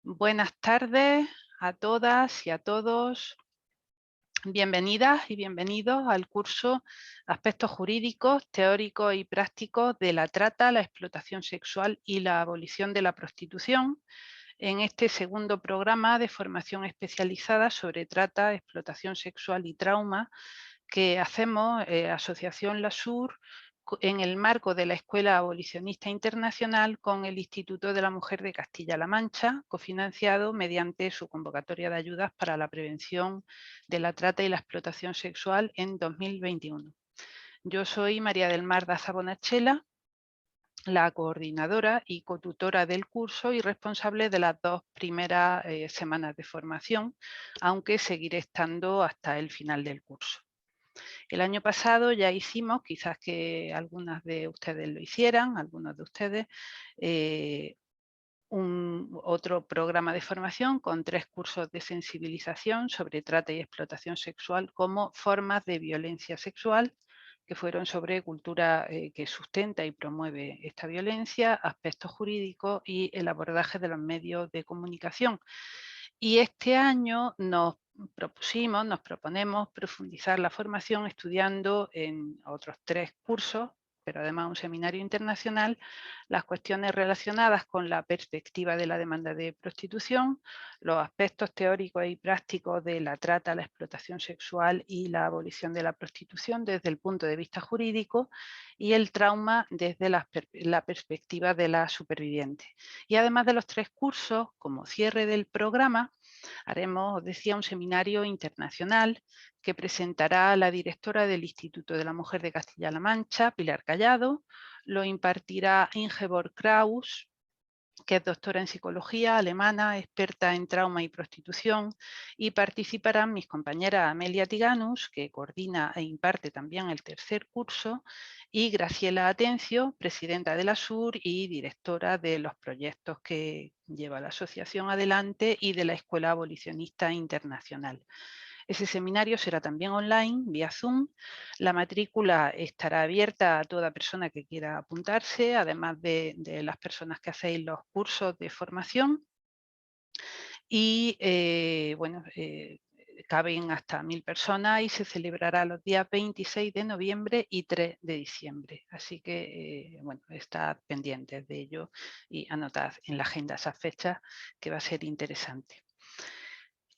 Buenas tardes a todas y a todos. Bienvenidas y bienvenidos al curso Aspectos jurídicos, teóricos y prácticos de la trata, la explotación sexual y la abolición de la prostitución, en este segundo programa de formación especializada sobre trata, explotación sexual y trauma que hacemos Asociación LASUR en el marco de la Escuela Abolicionista Internacional con el Instituto de la Mujer de Castilla-La Mancha, cofinanciado mediante su convocatoria de ayudas para la prevención de la trata y la explotación sexual en 2021. Yo soy María del Mar Daza Bonachela, la coordinadora y cotutora del curso y responsable de las dos primeras semanas de formación, aunque seguiré estando hasta el final del curso. El año pasado ya hicimos, quizás que algunas de ustedes lo hicieran, algunos de ustedes, otro programa de formación con 3 cursos de sensibilización sobre trata y explotación sexual como formas de violencia sexual, que fueron sobre cultura que sustenta y promueve esta violencia, aspectos jurídicos y el abordaje de los medios de comunicación. Y este año nos proponemos profundizar la formación estudiando en otros 3 cursos, pero además un seminario internacional, las cuestiones relacionadas con la perspectiva de la demanda de prostitución, los aspectos teóricos y prácticos de la trata, la explotación sexual y la abolición de la prostitución desde el punto de vista jurídico y el trauma desde la perspectiva de la superviviente. Y además de los 3 cursos, como cierre del programa, haremos, os decía, un seminario internacional que presentará la directora del Instituto de la Mujer de Castilla-La Mancha, Pilar Callado, lo impartirá Ingeborg Kraus, que es doctora en psicología alemana, experta en trauma y prostitución, y participarán mis compañeras Amelia Tiganus, que coordina e imparte también el tercer curso, y Graciela Atencio, presidenta de la SUR y directora de los proyectos que lleva la asociación adelante y de la Escuela Abolicionista Internacional. Ese seminario será también online, vía Zoom. La matrícula estará abierta a toda persona que quiera apuntarse, además de las personas que hacéis los cursos de formación. Y caben hasta 1000 personas y se celebrará los días 26 de noviembre y 3 de diciembre. Así que, estad pendientes de ello y anotad en la agenda esas fechas, que va a ser interesante.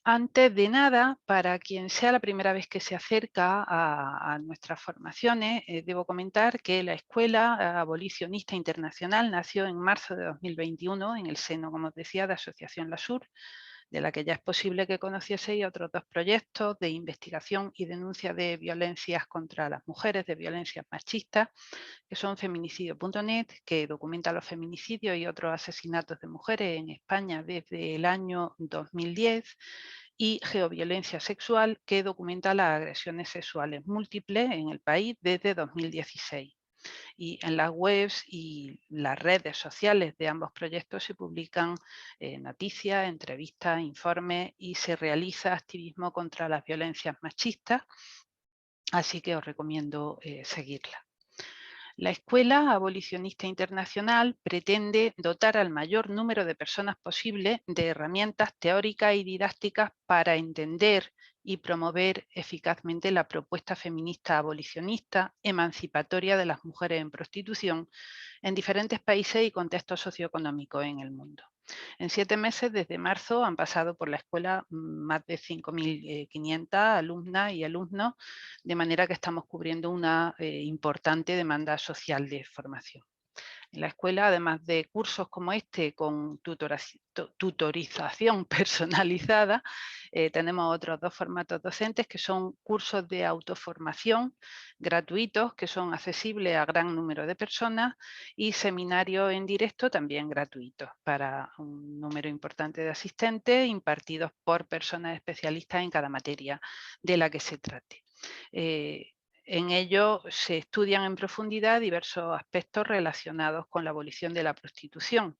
Antes de nada, para quien sea la primera vez que se acerca a nuestras formaciones, debo comentar que la Escuela Abolicionista Internacional nació en marzo de 2021 en el seno, como os decía, de Asociación LASUR, de la que ya es posible que conocieseis otros 2 proyectos de investigación y denuncia de violencias contra las mujeres, de violencias machistas, que son feminicidio.net, que documenta los feminicidios y otros asesinatos de mujeres en España desde el año 2010, y Geoviolencia Sexual, que documenta las agresiones sexuales múltiples en el país desde 2016. Y en las webs y las redes sociales de ambos proyectos se publican noticias, entrevistas, informes y se realiza activismo contra las violencias machistas, así que os recomiendo seguirla. La Escuela Abolicionista Internacional pretende dotar al mayor número de personas posible de herramientas teóricas y didácticas para entender y promover eficazmente la propuesta feminista abolicionista emancipatoria de las mujeres en prostitución en diferentes países y contextos socioeconómicos en el mundo. En 7 meses, desde marzo, han pasado por la escuela más de 5.500 alumnas y alumnos, de manera que estamos cubriendo una importante demanda social de formación. En la escuela, además de cursos como este con tutorización personalizada, tenemos otros 2 formatos docentes que son cursos de autoformación gratuitos que son accesibles a gran número de personas y seminarios en directo también gratuitos para un número importante de asistentes impartidos por personas especialistas en cada materia de la que se trate. En ello se estudian en profundidad diversos aspectos relacionados con la abolición de la prostitución.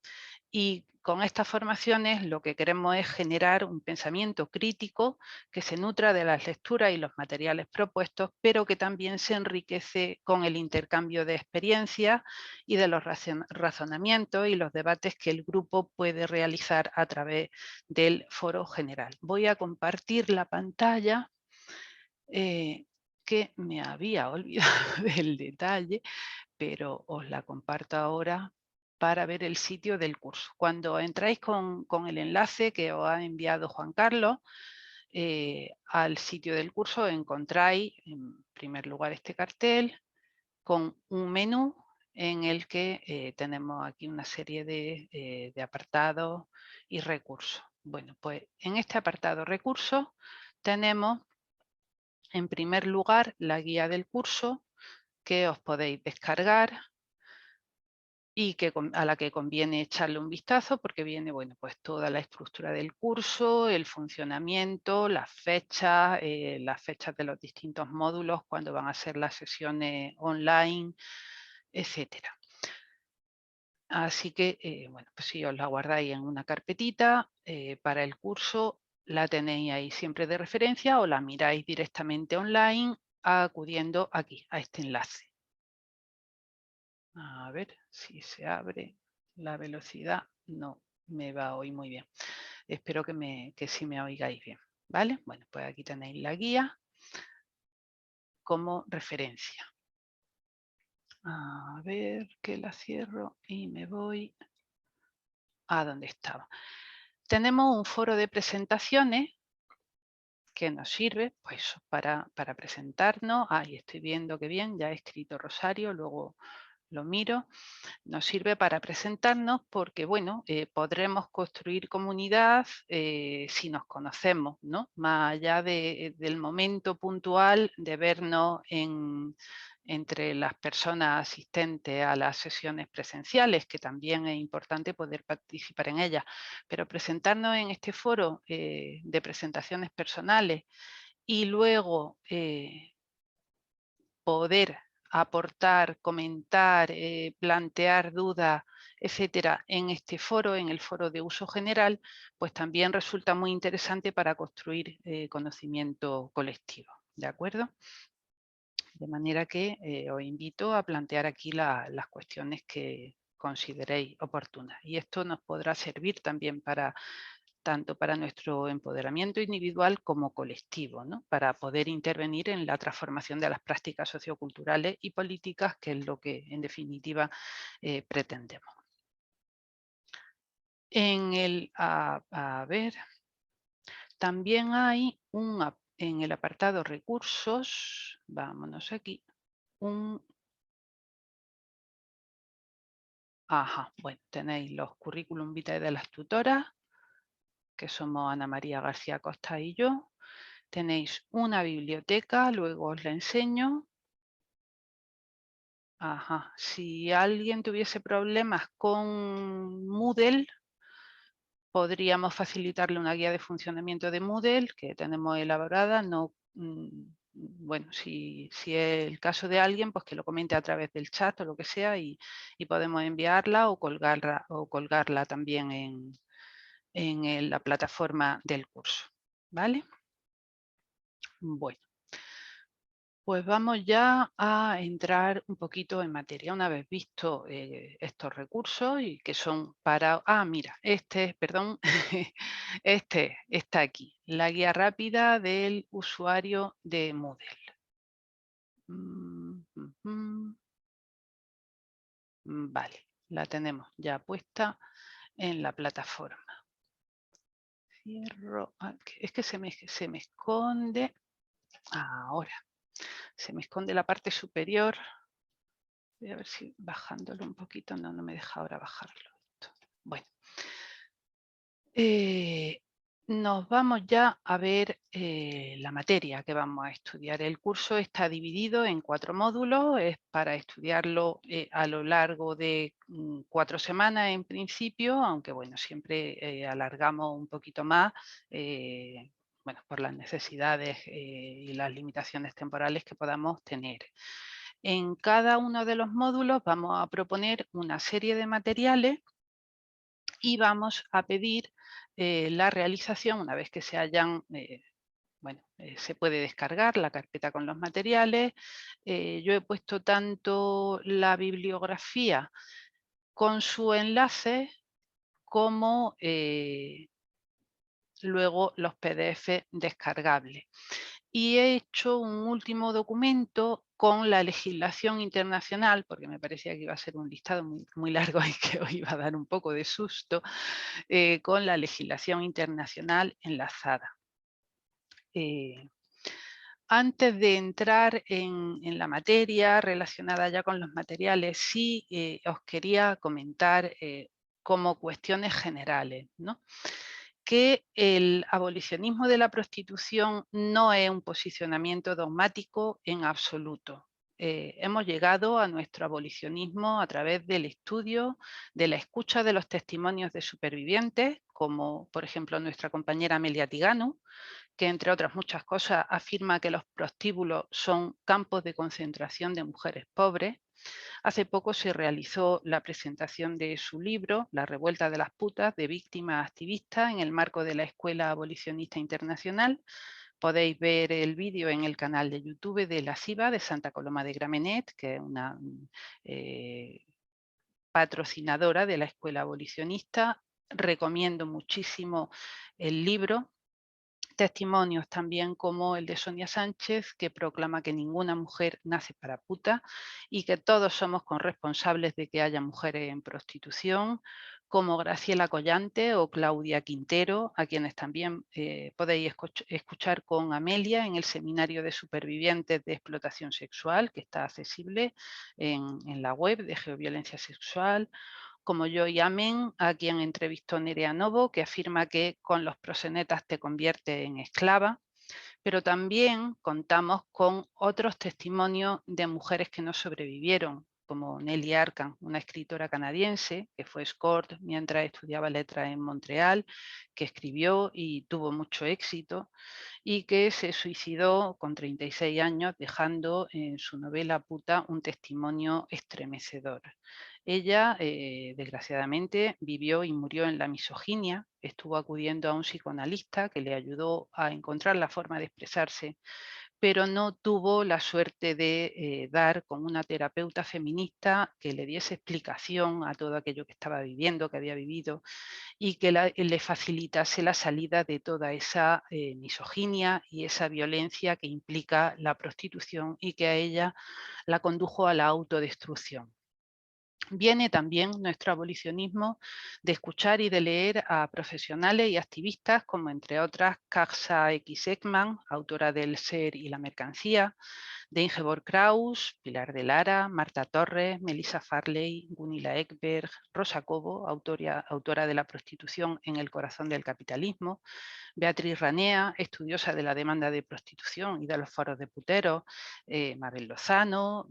Y con estas formaciones lo que queremos es generar un pensamiento crítico que se nutra de las lecturas y los materiales propuestos, pero que también se enriquece con el intercambio de experiencias y de los razonamientos y los debates que el grupo puede realizar a través del foro general. Voy a compartir la pantalla, que me había olvidado del detalle, pero os la comparto ahora para ver el sitio del curso. Cuando entráis con el enlace que os ha enviado Juan Carlos al sitio del curso, encontráis en primer lugar este cartel con un menú en el que tenemos aquí una serie de apartados y recursos. Bueno, pues en este apartado recursos tenemos en primer lugar la guía del curso que os podéis descargar y a la que conviene echarle un vistazo porque viene, bueno, pues toda la estructura del curso, el funcionamiento, las fechas de los distintos módulos, cuándo van a ser las sesiones online, etcétera. Así que, bueno, pues si os la guardáis en una carpetita para el curso, la tenéis ahí siempre de referencia o la miráis directamente online acudiendo aquí, a este enlace. A ver si se abre la velocidad. No me va hoy muy bien. Espero que sí me oigáis bien. ¿Vale? Bueno, pues aquí tenéis la guía como referencia. A ver que la cierro y me voy a donde estaba. Tenemos un foro de presentaciones que nos sirve pues, para presentarnos. Ahí estoy viendo que bien, ya he escrito Rosario, luego lo miro. Nos sirve para presentarnos porque, bueno, podremos construir comunidad si nos conocemos, ¿no? Más allá del momento puntual de vernos entre las personas asistentes a las sesiones presenciales, que también es importante poder participar en ellas, pero presentarnos en este foro de presentaciones personales y luego poder aportar, comentar, plantear dudas, etcétera, en este foro, en el foro de uso general, pues también resulta muy interesante para construir conocimiento colectivo. ¿De acuerdo? De manera que os invito a plantear aquí las cuestiones que consideréis oportunas. Y esto nos podrá servir también tanto para nuestro empoderamiento individual como colectivo, ¿no? Para poder intervenir en la transformación de las prácticas socioculturales y políticas, que es lo que en definitiva pretendemos. A ver, también hay en el apartado recursos, vámonos aquí, bueno, tenéis los currículum vitae de las tutoras, que somos Ana María García Costa y yo. Tenéis una biblioteca, luego os la enseño. Si alguien tuviese problemas con Moodle, podríamos facilitarle una guía de funcionamiento de Moodle que tenemos elaborada. Bueno, si es el caso de alguien, pues que lo comente a través del chat o lo que sea y podemos enviarla o colgarla también en la plataforma del curso. ¿Vale? Bueno. Pues vamos ya a entrar un poquito en materia. Una vez visto estos recursos y que son para... mira, perdón, este está aquí. La guía rápida del usuario de Moodle. Vale, la tenemos ya puesta en la plataforma. Cierro. Es que se me esconde. Ahora. Se me esconde la parte superior. Voy a ver si bajándolo un poquito. No me deja ahora bajarlo. Bueno. Nos vamos ya a ver la materia que vamos a estudiar. El curso está dividido en 4 módulos. Es para estudiarlo a lo largo de 4 semanas en principio, aunque bueno, siempre alargamos un poquito más bueno, por las necesidades y las limitaciones temporales que podamos tener. En cada uno de los módulos vamos a proponer una serie de materiales y vamos a pedir la realización, una vez que se hayan, se puede descargar la carpeta con los materiales. Yo he puesto tanto la bibliografía con su enlace como luego los PDF descargables. Y he hecho un último documento con la legislación internacional, porque me parecía que iba a ser un listado muy largo y que os iba a dar un poco de susto, con la legislación internacional enlazada. Antes de entrar en la materia relacionada ya con los materiales, sí os quería comentar como cuestiones generales, ¿no? Que el abolicionismo de la prostitución no es un posicionamiento dogmático en absoluto. Hemos llegado a nuestro abolicionismo a través del estudio, de la escucha de los testimonios de supervivientes, como por ejemplo nuestra compañera Amelia Tigano, que entre otras muchas cosas afirma que los prostíbulos son campos de concentración de mujeres pobres. Hace poco se realizó la presentación de su libro, La revuelta de las putas, de víctimas activistas, en el marco de la Escuela Abolicionista Internacional. Podéis ver el vídeo en el canal de YouTube de la CIBA de Santa Coloma de Gramenet, que es una patrocinadora de la Escuela Abolicionista. Recomiendo muchísimo el libro. Testimonios también como el de Sonia Sánchez, que proclama que ninguna mujer nace para puta y que todos somos corresponsables de que haya mujeres en prostitución, como Graciela Collante o Claudia Quintero, a quienes también podéis escuchar con Amelia en el seminario de supervivientes de explotación sexual, que está accesible en la web de Geoviolencia Sexual, como Joy Amen, a quien entrevistó Nerea Novo, que afirma que con los proxenetas te conviertes en esclava, pero también contamos con otros testimonios de mujeres que no sobrevivieron, como Nelly Arcan, una escritora canadiense que fue escort mientras estudiaba letras en Montreal, que escribió y tuvo mucho éxito, y que se suicidó con 36 años, dejando en su novela Puta un testimonio estremecedor. Ella, desgraciadamente, vivió y murió en la misoginia, estuvo acudiendo a un psicoanalista que le ayudó a encontrar la forma de expresarse, pero no tuvo la suerte de dar con una terapeuta feminista que le diese explicación a todo aquello que estaba viviendo, que había vivido, y que le facilitase la salida de toda esa misoginia y esa violencia que implica la prostitución y que a ella la condujo a la autodestrucción. Viene también nuestro abolicionismo de escuchar y de leer a profesionales y activistas como entre otras Kaxa X. Ekman, autora del Ser y la Mercancía, de Ingeborg Kraus, Pilar de Lara, Marta Torres, Melissa Farley, Gunilla Ekberg, Rosa Cobo, autora de La prostitución en el corazón del capitalismo, Beatriz Ranea, estudiosa de la demanda de prostitución y de los foros de puteros, Mabel Lozano,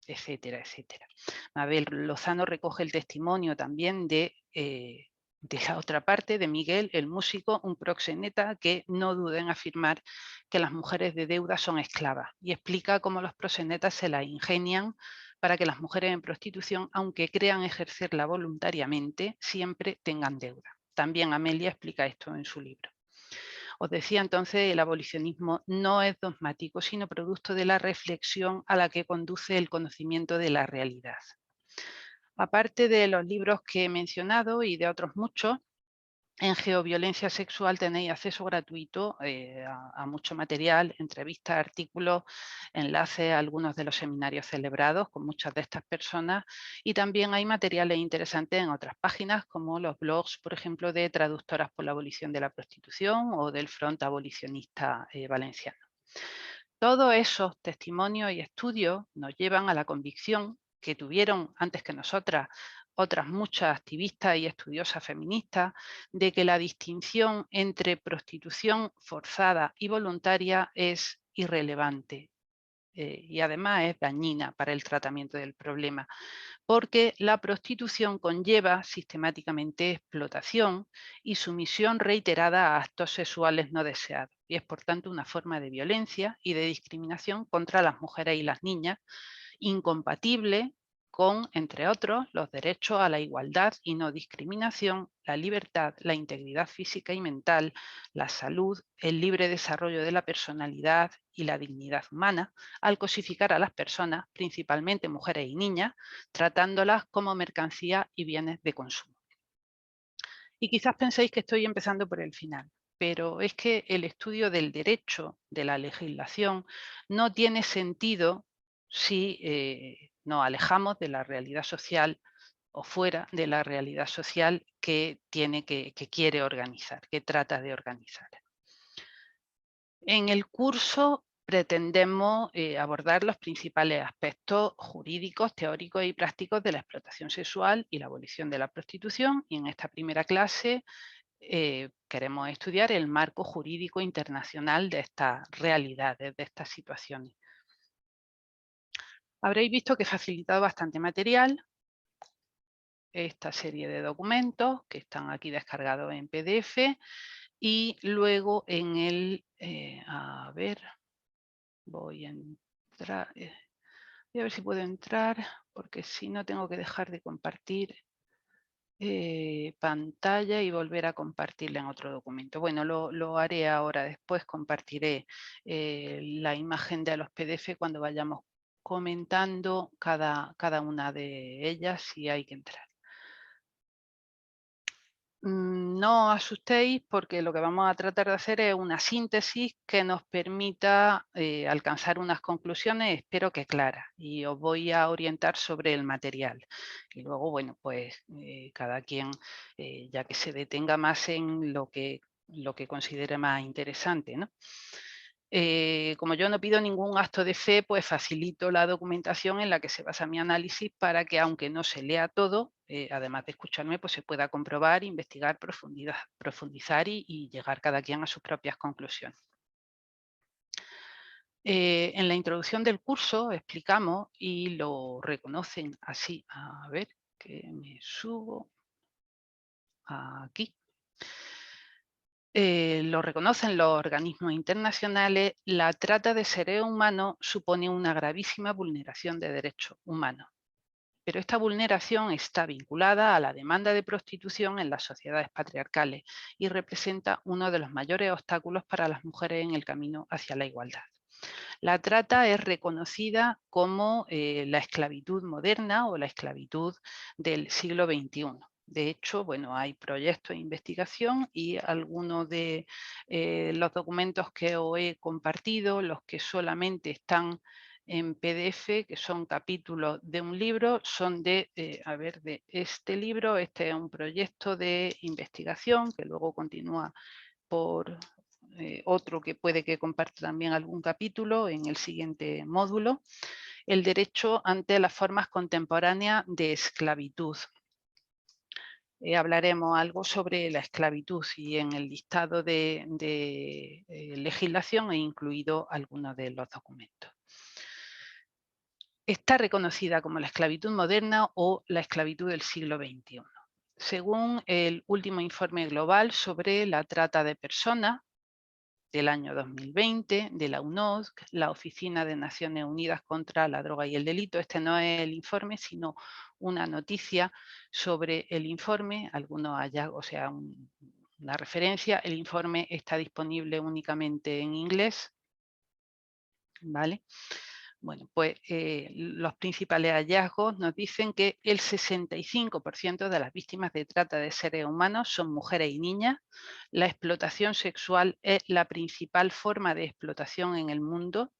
etcétera, etcétera. Mabel Lozano recoge el testimonio también de la otra parte, de Miguel, el músico, un proxeneta que no duda en afirmar que las mujeres de deuda son esclavas y explica cómo los proxenetas se la ingenian para que las mujeres en prostitución, aunque crean ejercerla voluntariamente, siempre tengan deuda. También Amelia explica esto en su libro. Os decía entonces, el abolicionismo no es dogmático, sino producto de la reflexión a la que conduce el conocimiento de la realidad. Aparte de los libros que he mencionado y de otros muchos, en Geoviolencia Sexual tenéis acceso gratuito a mucho material, entrevistas, artículos, enlaces a algunos de los seminarios celebrados con muchas de estas personas, y también hay materiales interesantes en otras páginas como los blogs, por ejemplo, de Traductoras por la Abolición de la Prostitución o del Front Abolicionista Valenciano. Todos esos testimonios y estudios nos llevan a la convicción que tuvieron antes que nosotras otras muchas activistas y estudiosas feministas, de que la distinción entre prostitución forzada y voluntaria es irrelevante y además es dañina para el tratamiento del problema, porque la prostitución conlleva sistemáticamente explotación y sumisión reiterada a actos sexuales no deseados. y es por tanto una forma de violencia y de discriminación contra las mujeres y las niñas, incompatible con, entre otros, los derechos a la igualdad y no discriminación, la libertad, la integridad física y mental, la salud, el libre desarrollo de la personalidad y la dignidad humana, al cosificar a las personas, principalmente mujeres y niñas, tratándolas como mercancía y bienes de consumo. Y quizás penséis que estoy empezando por el final, pero es que el estudio del derecho, de la legislación, no tiene sentido si nos alejamos de la realidad social o fuera de la realidad social que quiere organizar, que trata de organizar. En el curso pretendemos abordar los principales aspectos jurídicos, teóricos y prácticos de la explotación sexual y la abolición de la prostitución, y en esta primera clase queremos estudiar el marco jurídico internacional de estas realidades, de estas situaciones. Habréis visto que he facilitado bastante material, esta serie de documentos que están aquí descargados en PDF, y luego en el, a ver, voy a entrar, voy a ver si puedo entrar, porque si no tengo que dejar de compartir pantalla y volver a compartirla en otro documento. Bueno, lo haré ahora, después compartiré la imagen de los PDF cuando vayamos comentando cada una de ellas si hay que entrar. No os asustéis porque lo que vamos a tratar de hacer es una síntesis que nos permita alcanzar unas conclusiones, espero que claras, y os voy a orientar sobre el material. Y luego, bueno, pues cada quien, ya que se detenga más en lo que considere más interesante, ¿no? Como yo no pido ningún acto de fe, pues facilito la documentación en la que se basa mi análisis para que, aunque no se lea todo, además de escucharme, pues se pueda comprobar, investigar, profundizar y llegar cada quien a sus propias conclusiones. En la introducción del curso explicamos, y lo reconocen así, a ver, que me subo aquí. Lo reconocen los organismos internacionales, la trata de seres humanos supone una gravísima vulneración de derechos humanos. Pero esta vulneración está vinculada a la demanda de prostitución en las sociedades patriarcales y representa uno de los mayores obstáculos para las mujeres en el camino hacia la igualdad. La trata es reconocida como la esclavitud moderna o la esclavitud del siglo XXI. De hecho, bueno, hay proyectos de investigación y algunos de los documentos que os he compartido, los que solamente están en PDF, que son capítulos de un libro, son de este libro. Este es un proyecto de investigación que luego continúa por otro que puede que comparte también algún capítulo en el siguiente módulo, el derecho ante las formas contemporáneas de esclavitud. Hablaremos algo sobre la esclavitud y en el listado de legislación he incluido algunos de los documentos. Está reconocida como la esclavitud moderna o la esclavitud del siglo XXI. Según el último informe global sobre la trata de personas, del año 2020, de la UNODC, la Oficina de Naciones Unidas contra la Droga y el Delito. Este no es el informe, sino una noticia sobre el informe, algunos hallazgos, o sea, una referencia. El informe está disponible únicamente en inglés, ¿vale? Bueno, pues los principales hallazgos nos dicen que el 65% de las víctimas de trata de seres humanos son mujeres y niñas. La explotación sexual es la principal forma de explotación en el mundo.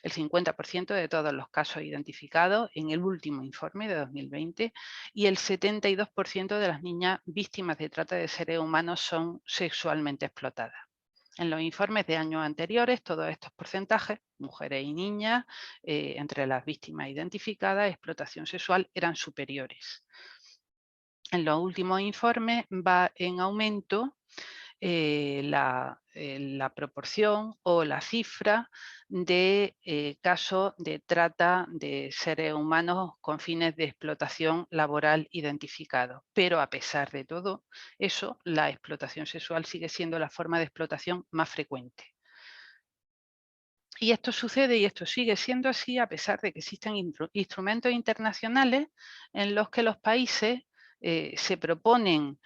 El 50% de todos los casos identificados en el último informe de 2020 y el 72% de las niñas víctimas de trata de seres humanos son sexualmente explotadas. En los informes de años anteriores, todos estos porcentajes, mujeres y niñas, entre las víctimas identificadas, explotación sexual, eran superiores. En los últimos informes va en aumento la proporción o la cifra de casos de trata de seres humanos con fines de explotación laboral identificados. Pero a pesar de todo eso, la explotación sexual sigue siendo la forma de explotación más frecuente. Y esto sucede y esto sigue siendo así a pesar de que existen instrumentos internacionales en los que los países se proponen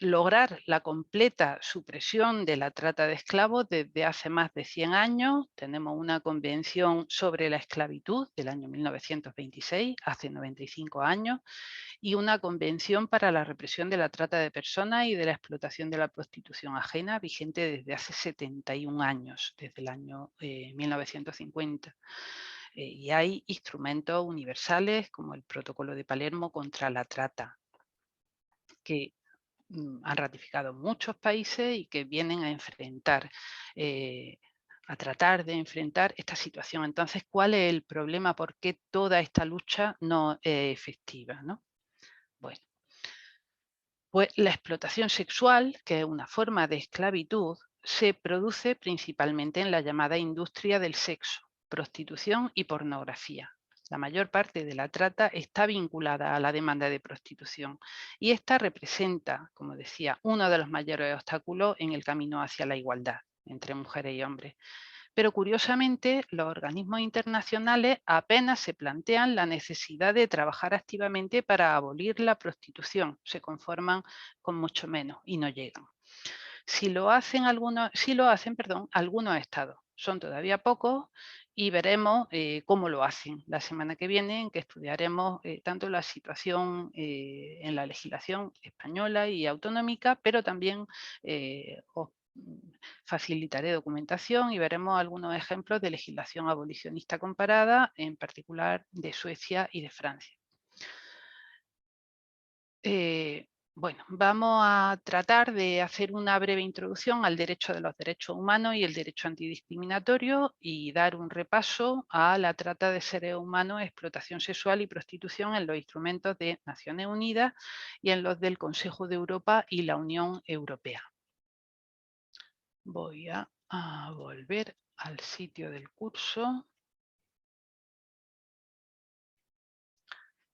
lograr la completa supresión de la trata de esclavos desde hace más de 100 años. Tenemos una convención sobre la esclavitud del año 1926, hace 95 años, y una convención para la represión de la trata de personas y de la explotación de la prostitución ajena, vigente desde hace 71 años, desde el año 1950. Y hay instrumentos universales como el Protocolo de Palermo contra la trata, que han ratificado muchos países y que vienen a enfrentar, a tratar de enfrentar esta situación. Entonces, ¿cuál es el problema? ¿Por qué toda esta lucha no es efectiva, ¿no? Bueno, pues la explotación sexual, que es una forma de esclavitud, se produce principalmente en la llamada industria del sexo, prostitución y pornografía. La mayor parte de la trata está vinculada a la demanda de prostitución y esta representa, como decía, uno de los mayores obstáculos en el camino hacia la igualdad entre mujeres y hombres. Pero curiosamente, los organismos internacionales apenas se plantean la necesidad de trabajar activamente para abolir la prostitución. Se conforman con mucho menos y no llegan. Si lo hacen algunos estados. Son todavía pocos y veremos cómo lo hacen la semana que viene, en que estudiaremos tanto la situación en la legislación española y autonómica, pero también os facilitaré documentación y veremos algunos ejemplos de legislación abolicionista comparada, en particular de Suecia y de Francia. Bueno, vamos a tratar de hacer una breve introducción al derecho de los derechos humanos y el derecho antidiscriminatorio y dar un repaso a la trata de seres humanos, explotación sexual y prostitución en los instrumentos de Naciones Unidas y en los del Consejo de Europa y la Unión Europea. Voy a volver al sitio del curso.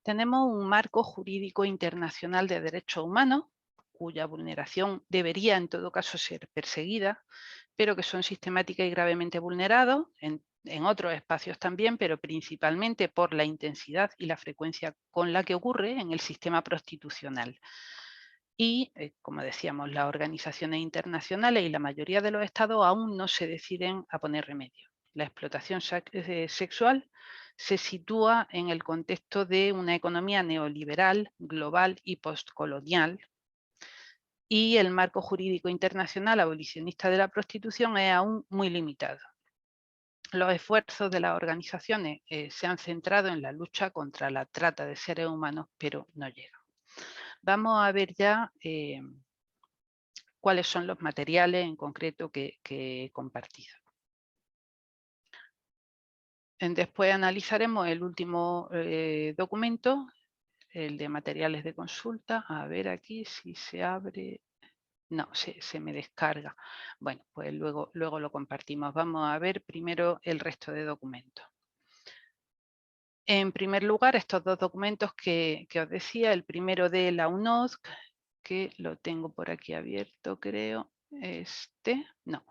Tenemos un marco jurídico internacional de derechos humanos, cuya vulneración debería en todo caso ser perseguida, pero que son sistemáticas y gravemente vulnerados en otros espacios también, pero principalmente por la intensidad y la frecuencia con la que ocurre en el sistema prostitucional. Y, como decíamos, las organizaciones internacionales y la mayoría de los estados aún no se deciden a poner remedio. La explotación sexual se sitúa en el contexto de una economía neoliberal, global y postcolonial, y el marco jurídico internacional abolicionista de la prostitución es aún muy limitado. Los esfuerzos de las organizaciones se han centrado en la lucha contra la trata de seres humanos, pero no llegan. Vamos a ver ya cuáles son los materiales en concreto que he compartido. Después analizaremos el último documento, el de materiales de consulta. A ver aquí si se abre. No, se me descarga. Bueno, pues luego lo compartimos. Vamos a ver primero el resto de documentos. En primer lugar, estos dos documentos que os decía, el primero de la UNOSC, que lo tengo por aquí abierto, creo. No,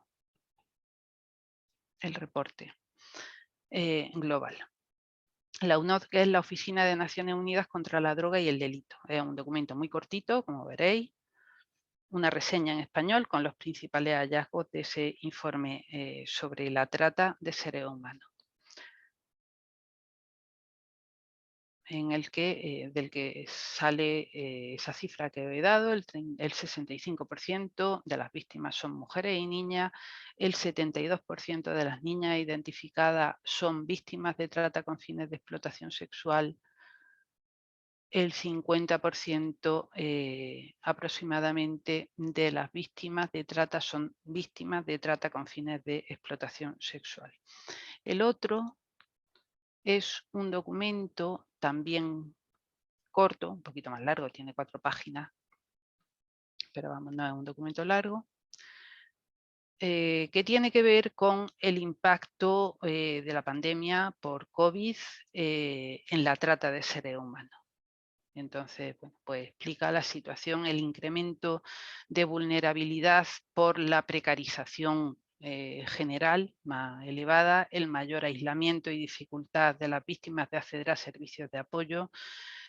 el reporte global. La UNODC es la Oficina de Naciones Unidas contra la Droga y el Delito. Es un documento muy cortito, como veréis, una reseña en español con los principales hallazgos de ese informe sobre la trata de seres humanos, en el que, del que sale esa cifra que he dado, el 65% de las víctimas son mujeres y niñas, el 72% de las niñas identificadas son víctimas de trata con fines de explotación sexual, el 50% aproximadamente de las víctimas de trata son víctimas de trata con fines de explotación sexual. El otro es un documento también corto, un poquito más largo, tiene 4 páginas, pero vamos, no es un documento largo, que tiene que ver con el impacto de la pandemia por COVID en la trata de seres humanos. Entonces, bueno, pues explica la situación, el incremento de vulnerabilidad por la precarización general más elevada, el mayor aislamiento y dificultad de las víctimas de acceder a servicios de apoyo,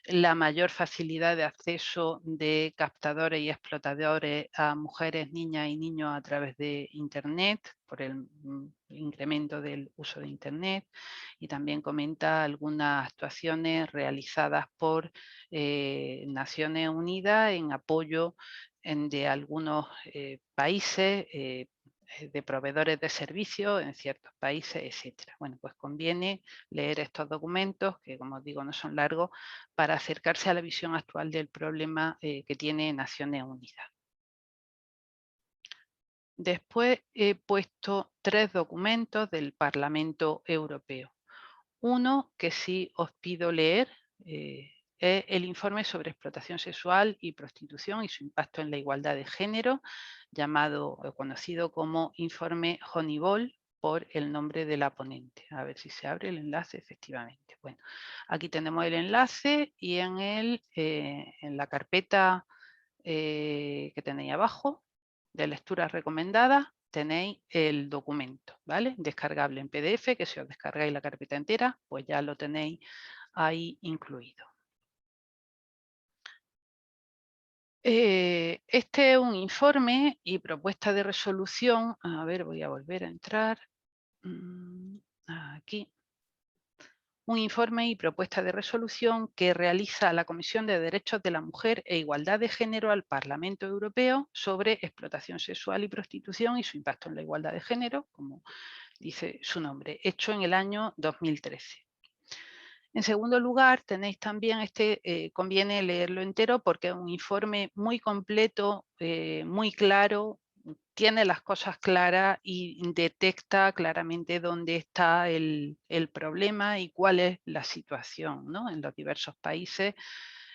la mayor facilidad de acceso de captadores y explotadores a mujeres, niñas y niños a través de Internet, por el incremento del uso de Internet, y también comenta algunas actuaciones realizadas por Naciones Unidas en apoyo de algunos países, de proveedores de servicios en ciertos países, etcétera. Bueno, pues conviene leer estos documentos, que como os digo no son largos, para acercarse a la visión actual del problema que tiene Naciones Unidas. Después he puesto 3 documentos del Parlamento Europeo. Uno que sí os pido leer, es el informe sobre explotación sexual y prostitución y su impacto en la igualdad de género, llamado o conocido como informe Honeyball, por el nombre de la ponente. A ver si se abre el enlace, efectivamente. Bueno, aquí tenemos el enlace y en la carpeta que tenéis abajo, de lecturas recomendadas, tenéis el documento, ¿vale? Descargable en PDF, que si os descargáis la carpeta entera, pues ya lo tenéis ahí incluido. Este es un informe y propuesta de resolución. A ver, voy a volver a entrar. Aquí. Un informe y propuesta de resolución que realiza la Comisión de Derechos de la Mujer e Igualdad de Género al Parlamento Europeo sobre explotación sexual y prostitución y su impacto en la igualdad de género, como dice su nombre, hecho en el año 2013. En segundo lugar, tenéis también conviene leerlo entero porque es un informe muy completo, muy claro, tiene las cosas claras y detecta claramente dónde está el problema y cuál es la situación, ¿no?, en los diversos países,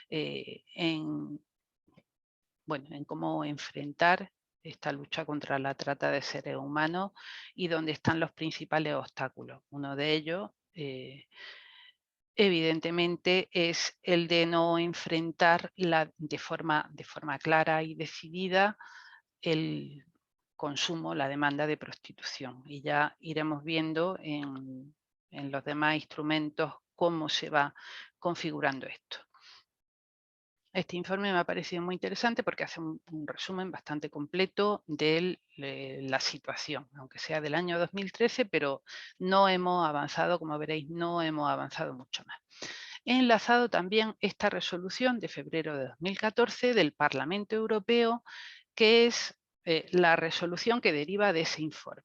en cómo enfrentar esta lucha contra la trata de seres humanos y dónde están los principales obstáculos. Uno de ellos, evidentemente, es el de no enfrentar de forma clara y decidida el consumo, la demanda de prostitución. Y ya iremos viendo en los demás instrumentos cómo se va configurando esto. Este informe me ha parecido muy interesante porque hace un resumen bastante completo de la situación, aunque sea del año 2013, pero no hemos avanzado, como veréis, no hemos avanzado mucho más. He enlazado también esta resolución de febrero de 2014 del Parlamento Europeo, que es la resolución que deriva de ese informe.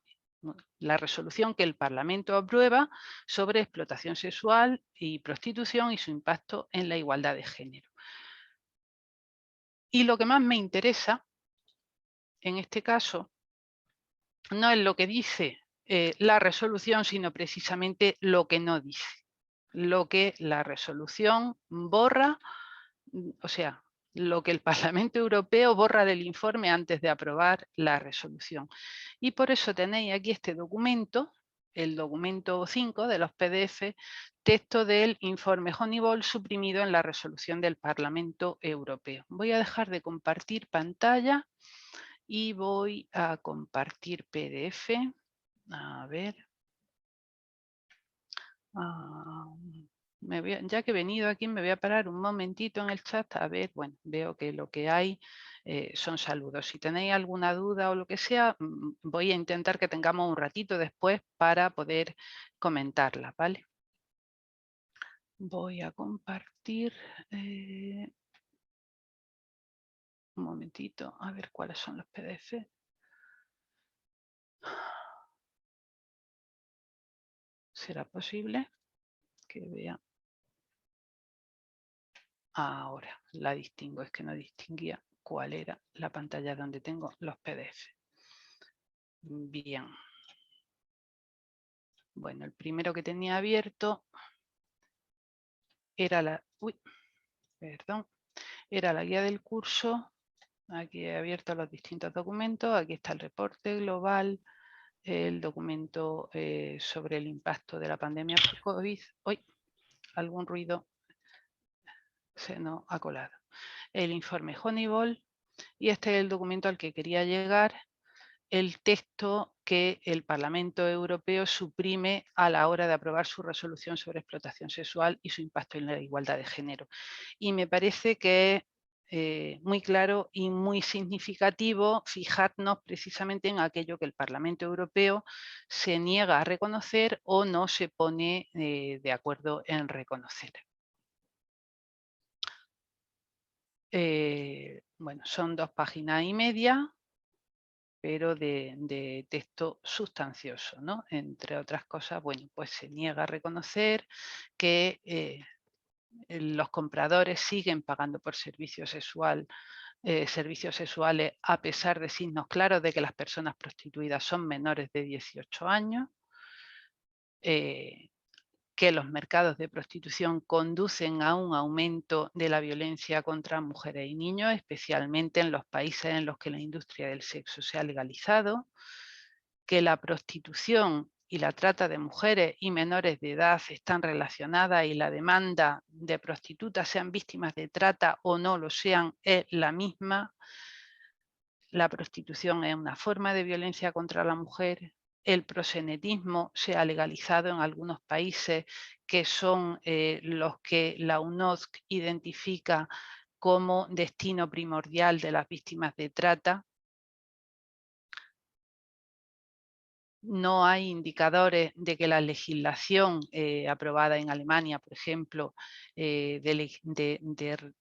La resolución que el Parlamento aprueba sobre explotación sexual y prostitución y su impacto en la igualdad de género. Y lo que más me interesa, en este caso, no es lo que dice la resolución, sino precisamente lo que no dice. Lo que la resolución borra, o sea, lo que el Parlamento Europeo borra del informe antes de aprobar la resolución. Y por eso tenéis aquí este documento, el documento 5 de los PDF, texto del informe Honeyball suprimido en la resolución del Parlamento Europeo. Voy a dejar de compartir pantalla y voy a compartir PDF. A ver. Ya que he venido aquí, me voy a parar un momentito en el chat. A ver, bueno, veo que lo que hay son saludos. Si tenéis alguna duda o lo que sea, voy a intentar que tengamos un ratito después para poder comentarla, ¿vale? Voy a compartir un momentito, a ver cuáles son los PDF. ¿Será posible que vea? Ahora la distingo, es que no distinguía cuál era la pantalla donde tengo los PDF. Bien. Bueno, el primero que tenía abierto era era la guía del curso. Aquí he abierto los distintos documentos. Aquí está el reporte global, el documento sobre el impacto de la pandemia por COVID. Hoy algún ruido se nos ha colado. El informe Honeyball. Y este es el documento al que quería llegar, el texto que el Parlamento Europeo suprime a la hora de aprobar su resolución sobre explotación sexual y su impacto en la igualdad de género. Y me parece que es muy claro y muy significativo fijarnos precisamente en aquello que el Parlamento Europeo se niega a reconocer o no se pone de acuerdo en reconocer. Bueno, son 2 páginas y media, pero de texto sustancioso, ¿no? Entre otras cosas, bueno, pues se niega a reconocer que los compradores siguen pagando por servicios sexuales a pesar de signos claros de que las personas prostituidas son menores de 18 años, que los mercados de prostitución conducen a un aumento de la violencia contra mujeres y niños, especialmente en los países en los que la industria del sexo se ha legalizado, que la prostitución y la trata de mujeres y menores de edad están relacionadas y la demanda de prostitutas, sean víctimas de trata o no lo sean, es la misma. La prostitución es una forma de violencia contra la mujer. El proxenetismo se ha legalizado en algunos países que son los que la UNODC identifica como destino primordial de las víctimas de trata. No hay indicadores de que la legislación aprobada en Alemania, por ejemplo, de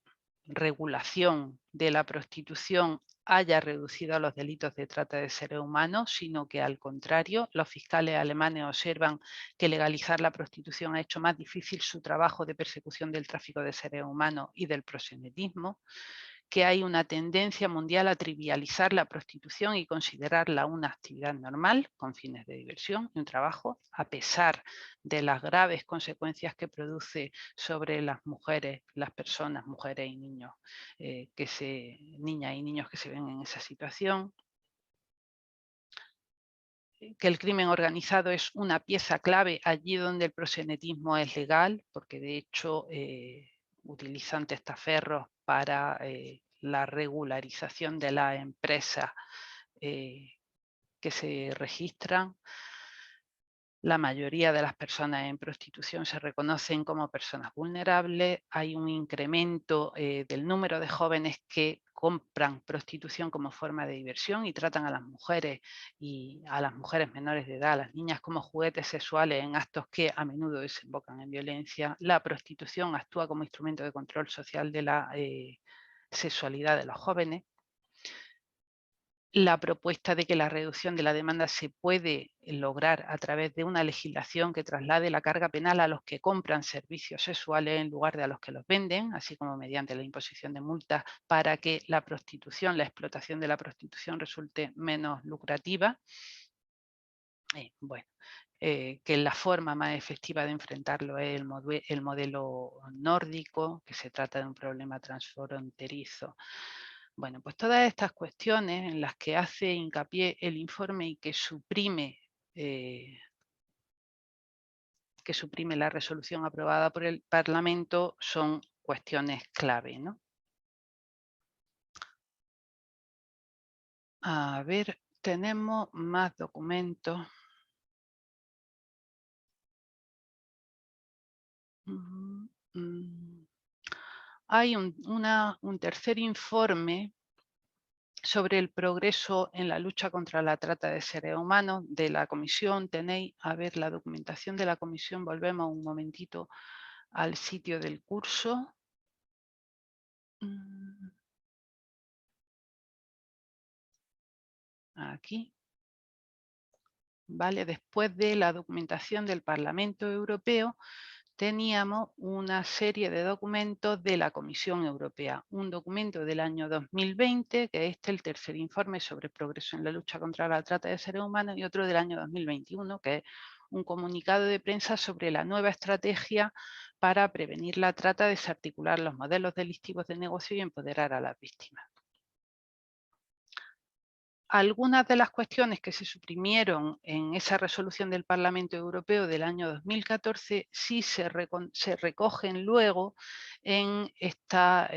regulación de la prostitución haya reducido los delitos de trata de seres humanos, sino que al contrario, los fiscales alemanes observan que legalizar la prostitución ha hecho más difícil su trabajo de persecución del tráfico de seres humanos y del proxenetismo, que hay una tendencia mundial a trivializar la prostitución y considerarla una actividad normal con fines de diversión y un trabajo, a pesar de las graves consecuencias que produce sobre las mujeres, las personas, mujeres y niños, niñas y niños que se ven en esa situación. Que el crimen organizado es una pieza clave allí donde el proxenetismo es legal, porque de hecho utilizan testaferros para la regularización de las empresas que se registran. La mayoría de las personas en prostitución se reconocen como personas vulnerables. Hay un incremento del número de jóvenes que compran prostitución como forma de diversión y tratan a las mujeres y a las mujeres menores de edad, a las niñas, como juguetes sexuales en actos que a menudo desembocan en violencia. La prostitución actúa como instrumento de control social de la sexualidad de los jóvenes. La propuesta de que la reducción de la demanda se puede lograr a través de una legislación que traslade la carga penal a los que compran servicios sexuales en lugar de a los que los venden, así como mediante la imposición de multas para que la prostitución, la explotación de la prostitución resulte menos lucrativa. Que la forma más efectiva de enfrentarlo es el modelo nórdico, que se trata de un problema transfronterizo. Bueno, pues todas estas cuestiones en las que hace hincapié el informe y que suprime la resolución aprobada por el Parlamento son cuestiones clave, ¿no? A ver, tenemos más documentos. Hay un tercer informe sobre el progreso en la lucha contra la trata de seres humanos de la Comisión. Tenéis, a ver, la documentación de la Comisión. Volvemos un momentito al sitio del curso. Aquí. Vale, después de la documentación del Parlamento Europeo, teníamos una serie de documentos de la Comisión Europea. Un documento del año 2020, que es el tercer informe sobre progreso en la lucha contra la trata de seres humanos, y otro del año 2021, que es un comunicado de prensa sobre la nueva estrategia para prevenir la trata, desarticular los modelos delictivos de negocio y empoderar a las víctimas. Algunas de las cuestiones que se suprimieron en esa resolución del Parlamento Europeo del año 2014 sí se recogen luego en esta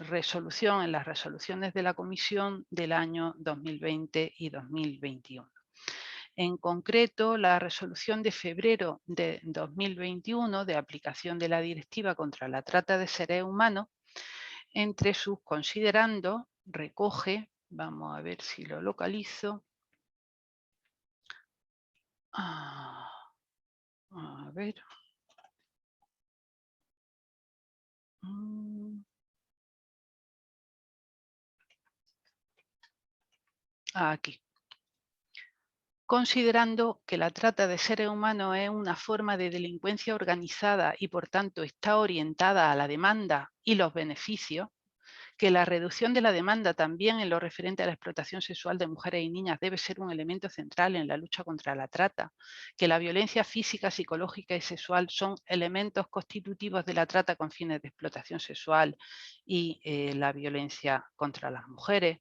resolución, en las resoluciones de la Comisión del año 2020 y 2021. En concreto, la resolución de febrero de 2021 de aplicación de la Directiva contra la Trata de Seres Humanos, entre sus considerandos recoge, vamos a ver si lo localizo, a ver, aquí. Considerando que la trata de seres humanos es una forma de delincuencia organizada y por tanto está orientada a la demanda y los beneficios, que la reducción de la demanda también en lo referente a la explotación sexual de mujeres y niñas debe ser un elemento central en la lucha contra la trata, que la violencia física, psicológica y sexual son elementos constitutivos de la trata con fines de explotación sexual y la violencia contra las mujeres.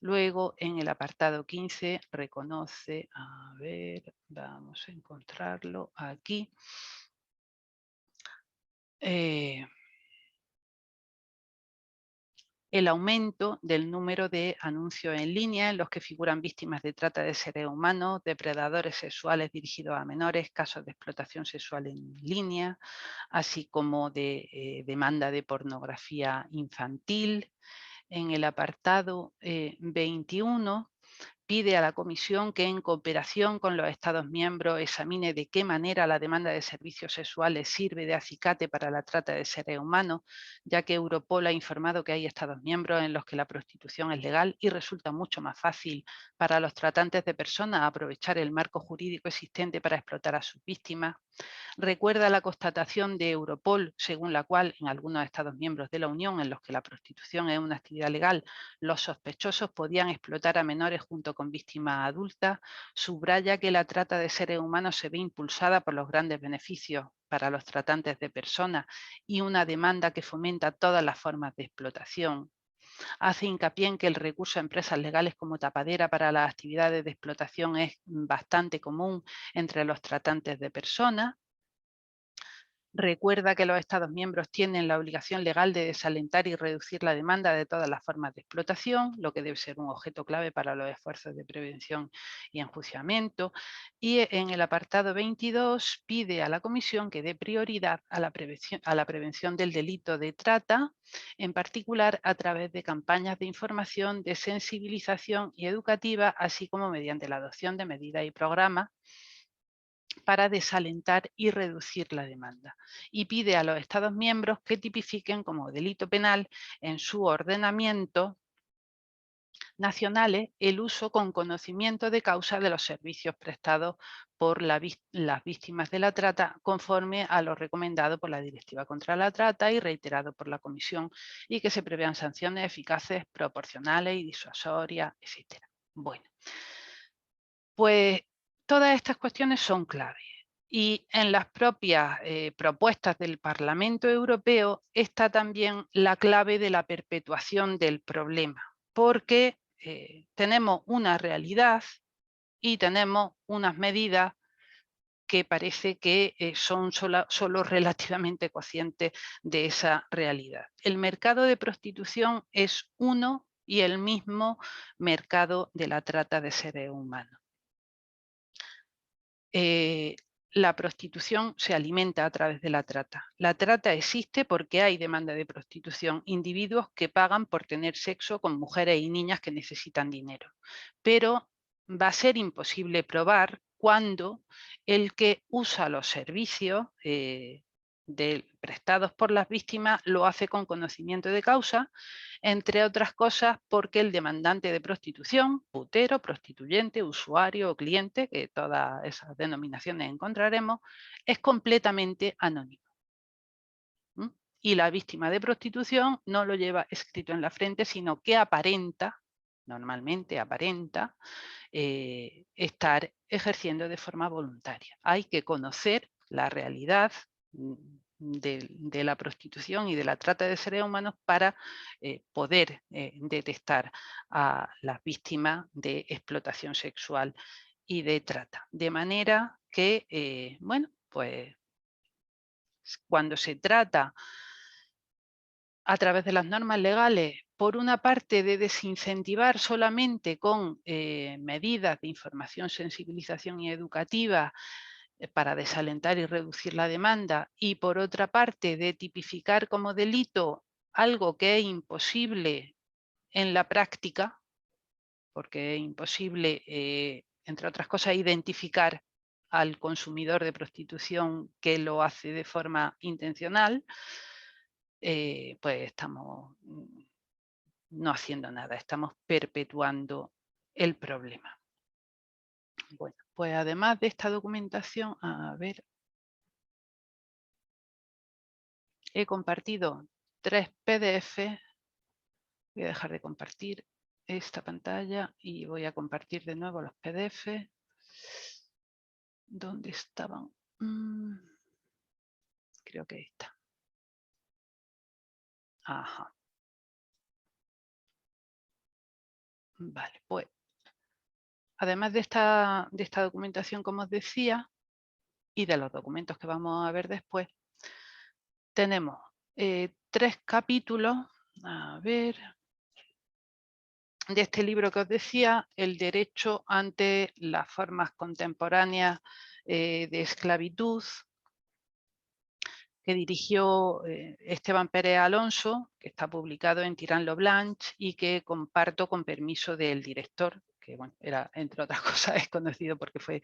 Luego, en el apartado 15, reconoce, a ver, vamos a encontrarlo aquí, el aumento del número de anuncios en línea en los que figuran víctimas de trata de seres humanos, depredadores sexuales dirigidos a menores, casos de explotación sexual en línea, así como de demanda de pornografía infantil. En el apartado 21 pide a la Comisión que en cooperación con los Estados miembros examine de qué manera la demanda de servicios sexuales sirve de acicate para la trata de seres humanos, ya que Europol ha informado que hay Estados miembros en los que la prostitución es legal y resulta mucho más fácil para los tratantes de personas aprovechar el marco jurídico existente para explotar a sus víctimas. Recuerda la constatación de Europol, según la cual en algunos Estados miembros de la Unión en los que la prostitución es una actividad legal, los sospechosos podían explotar a menores junto con víctimas adultas. Subraya que la trata de seres humanos se ve impulsada por los grandes beneficios para los tratantes de personas y una demanda que fomenta todas las formas de explotación. Hace hincapié en que el recurso a empresas legales como tapadera para las actividades de explotación es bastante común entre los tratantes de personas. Recuerda que los Estados miembros tienen la obligación legal de desalentar y reducir la demanda de todas las formas de explotación, lo que debe ser un objeto clave para los esfuerzos de prevención y enjuiciamiento. Y en el apartado 22 pide a la Comisión que dé prioridad a la prevención del delito de trata, en particular a través de campañas de información, de sensibilización y educativa, así como mediante la adopción de medidas y programas para desalentar y reducir la demanda. Y pide a los Estados miembros que tipifiquen como delito penal en su ordenamiento nacionales el uso con conocimiento de causa de los servicios prestados por las víctimas de la trata conforme a lo recomendado por la Directiva contra la Trata y reiterado por la Comisión, y que se prevean sanciones eficaces, proporcionales y disuasorias, etc. Bueno, pues todas estas cuestiones son claves. Y en las propias propuestas del Parlamento Europeo está también la clave de la perpetuación del problema, porque tenemos una realidad y tenemos unas medidas que parece que son solo relativamente conscientes de esa realidad. El mercado de prostitución es uno y el mismo mercado de la trata de seres humanos. La prostitución se alimenta a través de la trata. La trata existe porque hay demanda de prostitución, individuos que pagan por tener sexo con mujeres y niñas que necesitan dinero. Pero va a ser imposible probar cuando el que usa los servicios prestados por las víctimas lo hace con conocimiento de causa, entre otras cosas porque el demandante de prostitución, putero, prostituyente, usuario o cliente, que todas esas denominaciones encontraremos, es completamente anónimo. Y la víctima de prostitución no lo lleva escrito en la frente, sino que aparenta, normalmente aparenta, estar ejerciendo de forma voluntaria. Hay que conocer la realidad de la prostitución y de la trata de seres humanos para poder detectar a las víctimas de explotación sexual y de trata. De manera que, bueno, pues cuando se trata a través de las normas legales, por una parte de desincentivar solamente con medidas de información, sensibilización y educativa para desalentar y reducir la demanda, y por otra parte de tipificar como delito algo que es imposible en la práctica, porque es imposible, entre otras cosas, identificar al consumidor de prostitución que lo hace de forma intencional, pues estamos no haciendo nada, estamos perpetuando el problema. Bueno, pues además de esta documentación, a ver, he compartido 3 PDF. Voy a dejar de compartir esta pantalla y voy a compartir de nuevo los PDF. ¿Dónde estaban? Creo que está. Ajá. Vale, pues además de esta documentación, como os decía, y de los documentos que vamos a ver después, tenemos 3 capítulos, a ver, de este libro que os decía, El derecho ante las formas contemporáneas de esclavitud, que dirigió Esteban Pérez Alonso, que está publicado en Tirán lo Blanche y que comparto con permiso del director, que bueno, era, entre otras cosas, es conocido porque fue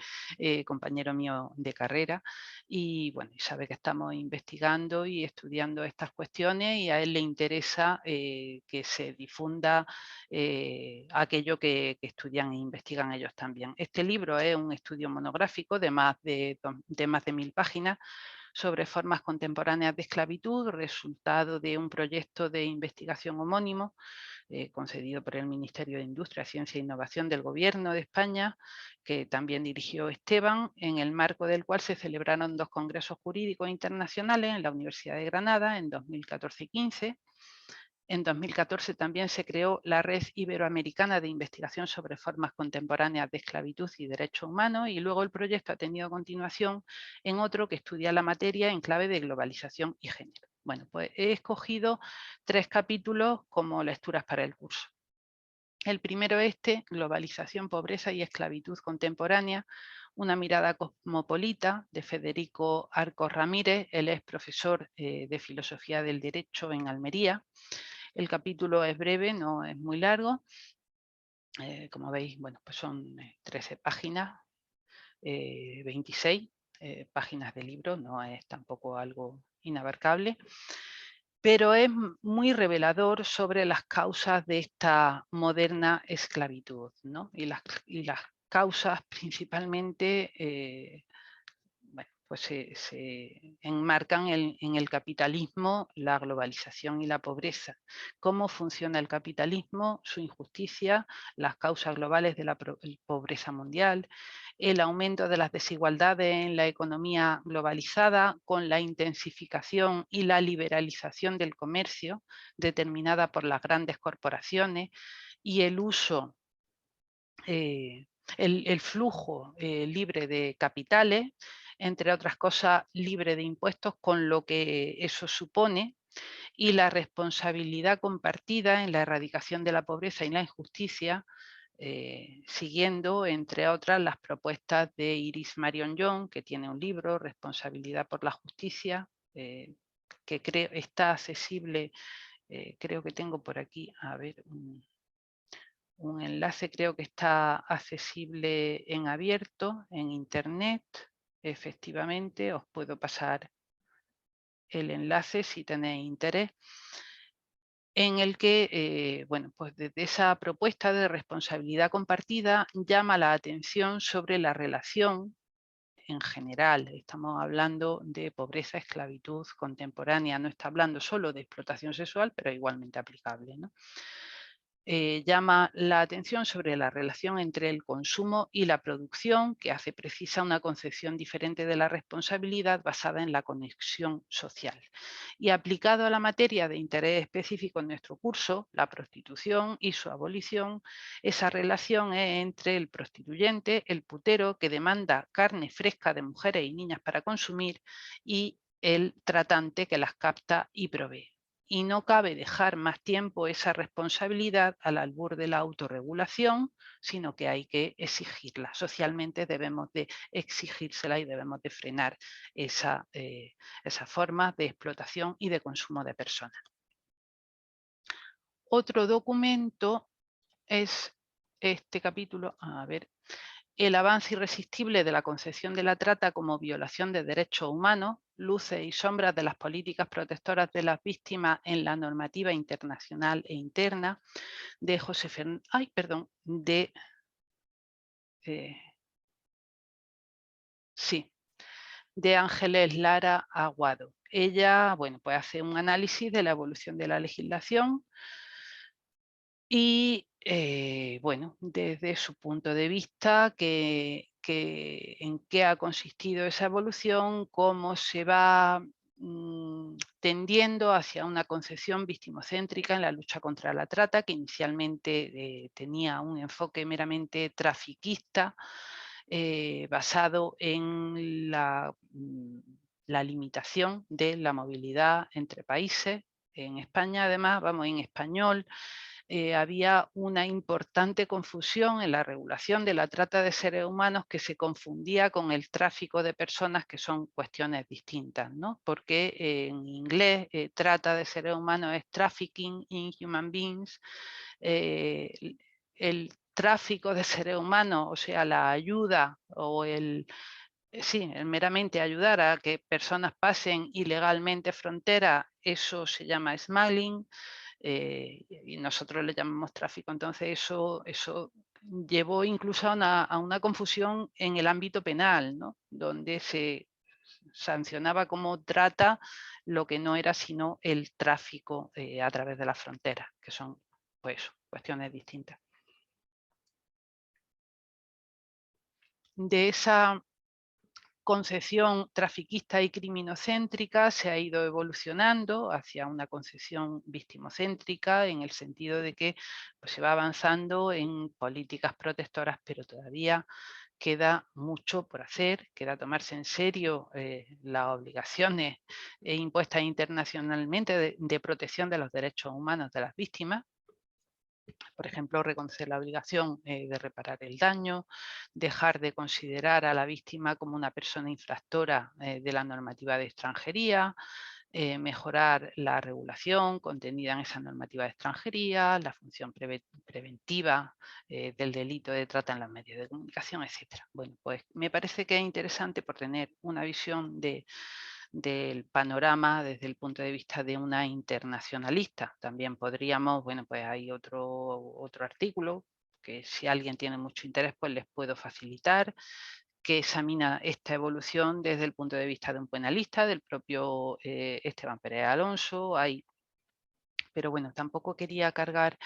compañero mío de carrera, y bueno, y sabe que estamos investigando y estudiando estas cuestiones, y a él le interesa que se difunda aquello que estudian e investigan ellos también. Este libro es un estudio monográfico de más de 1000 páginas, sobre formas contemporáneas de esclavitud, resultado de un proyecto de investigación homónimo concedido por el Ministerio de Industria, Ciencia e Innovación del Gobierno de España, que también dirigió Esteban, en el marco del cual se celebraron 2 congresos jurídicos internacionales en la Universidad de Granada en 2014 y 15. En 2014 también se creó la Red Iberoamericana de Investigación sobre Formas Contemporáneas de Esclavitud y Derechos Humanos, y luego el proyecto ha tenido continuación en otro que estudia la materia en clave de globalización y género. Bueno, pues he escogido 3 capítulos como lecturas para el curso. El primero Globalización, Pobreza y Esclavitud Contemporánea, una mirada cosmopolita, de Federico Arcos Ramírez. Él es profesor de Filosofía del Derecho en Almería. El capítulo es breve, no es muy largo. Como veis, bueno, pues son 13 páginas, 26 páginas de libro, no es tampoco algo inabarcable, pero es muy revelador sobre las causas de esta moderna esclavitud, ¿no? Y las causas principalmente bueno, pues se enmarcan en el capitalismo, la globalización y la pobreza. Cómo funciona el capitalismo, su injusticia, las causas globales de la pobreza mundial, el aumento de las desigualdades en la economía globalizada con la intensificación y la liberalización del comercio determinada por las grandes corporaciones y el uso el flujo libre de capitales, entre otras cosas libre de impuestos, con lo que eso supone, y la responsabilidad compartida en la erradicación de la pobreza y la injusticia, siguiendo, entre otras, las propuestas de Iris Marion Young, que tiene un libro, Responsabilidad por la Justicia, que creo está accesible, creo que tengo por aquí, a ver, un enlace, creo que está accesible en abierto, en internet. Efectivamente, os puedo pasar el enlace si tenéis interés, en el que, bueno, pues desde esa propuesta de responsabilidad compartida llama la atención sobre la relación en general. Estamos hablando de pobreza, esclavitud contemporánea, no está hablando solo de explotación sexual, pero igualmente aplicable, ¿no? Llama la atención sobre la relación entre el consumo y la producción, que hace precisa una concepción diferente de la responsabilidad basada en la conexión social. Y aplicado a la materia de interés específico en nuestro curso, la prostitución y su abolición, esa relación es entre el prostituyente, el putero, que demanda carne fresca de mujeres y niñas para consumir, y el tratante que las capta y provee. y no cabe dejar más tiempo esa responsabilidad al albur de la autorregulación, sino que hay que exigirla. Socialmente debemos de exigírsela y debemos de frenar esa forma de explotación y de consumo de personas. Otro documento es este capítulo, a ver, el avance irresistible de la concepción de la trata como violación de derechos humanos, luces y sombras de las políticas protectoras de las víctimas en la normativa internacional e interna, de José Fernández, de Ángeles Lara Aguado. Ella, bueno, pues hace un análisis de la evolución de la legislación y, bueno, desde su punto de vista, en qué ha consistido esa evolución, cómo se va tendiendo hacia una concepción victimocéntrica en la lucha contra la trata, que inicialmente tenía un enfoque meramente trafiquista, basado en la limitación de la movilidad entre países. En España, además, vamos en español, había una importante confusión en la regulación de la trata de seres humanos que se confundía con el tráfico de personas, que son cuestiones distintas, ¿no? Porque en inglés trata de seres humanos es trafficking in human beings. El tráfico de seres humanos, o sea, la ayuda o el meramente ayudar a que personas pasen ilegalmente frontera, eso se llama smuggling. Y nosotros le llamamos tráfico. Entonces eso llevó incluso a una confusión en el ámbito penal, ¿no? Donde se sancionaba como trata lo que no era sino el tráfico a través de las fronteras, que son pues cuestiones distintas. De esa concepción trafiquista y criminocéntrica se ha ido evolucionando hacia una concepción victimocéntrica, en el sentido de que pues, se va avanzando en políticas protectoras, pero todavía queda mucho por hacer, queda tomarse en serio las obligaciones impuestas internacionalmente de protección de los derechos humanos de las víctimas. Por ejemplo, reconocer la obligación de reparar el daño, dejar de considerar a la víctima como una persona infractora de la normativa de extranjería, mejorar la regulación contenida en esa normativa de extranjería, la función preventiva del delito de trata en los medios de comunicación, etc. Bueno, pues me parece que es interesante por tener una visión del panorama desde el punto de vista de una internacionalista. También podríamos, bueno, pues hay otro artículo que si alguien tiene mucho interés, pues les puedo facilitar, que examina esta evolución desde el punto de vista de un penalista, del propio Esteban Pérez Alonso. Pero bueno, tampoco quería cargar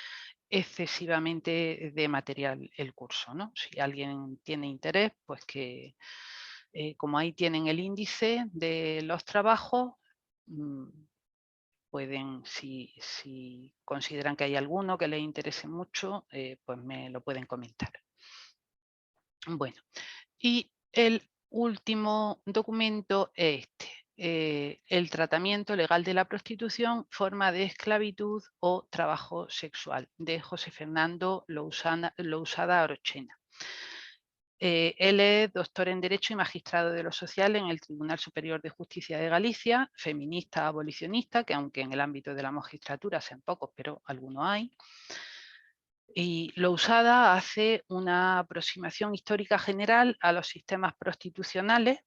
excesivamente de material el curso, ¿no? Si alguien tiene interés, pues que como ahí tienen el índice de los trabajos, pueden, si consideran que hay alguno que les interese mucho, pues me lo pueden comentar. Bueno, y el último documento es este, el tratamiento legal de la prostitución, forma de esclavitud o trabajo sexual, de José Fernando Lousada Arochena. Él es doctor en Derecho y magistrado de lo social en el Tribunal Superior de Justicia de Galicia, feminista abolicionista, que aunque en el ámbito de la magistratura sean pocos, pero algunos hay. Y Lousada hace una aproximación histórica general a los sistemas prostitucionales,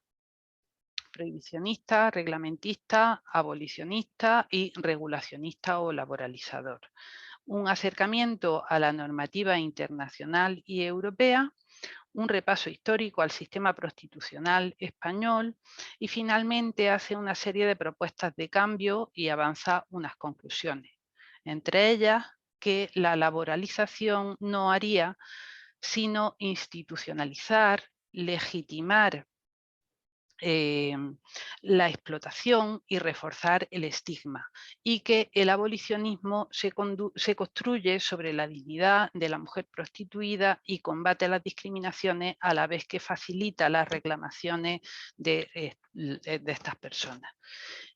prohibicionista, reglamentista, abolicionista y regulacionista o laboralizador. Un acercamiento a la normativa internacional y europea, un repaso histórico al sistema prostitucional español y finalmente hace una serie de propuestas de cambio y avanza unas conclusiones. Entre ellas, que la laboralización no haría sino institucionalizar, legitimar la explotación y reforzar el estigma, y que el abolicionismo se construye sobre la dignidad de la mujer prostituida y combate las discriminaciones a la vez que facilita las reclamaciones de estas personas.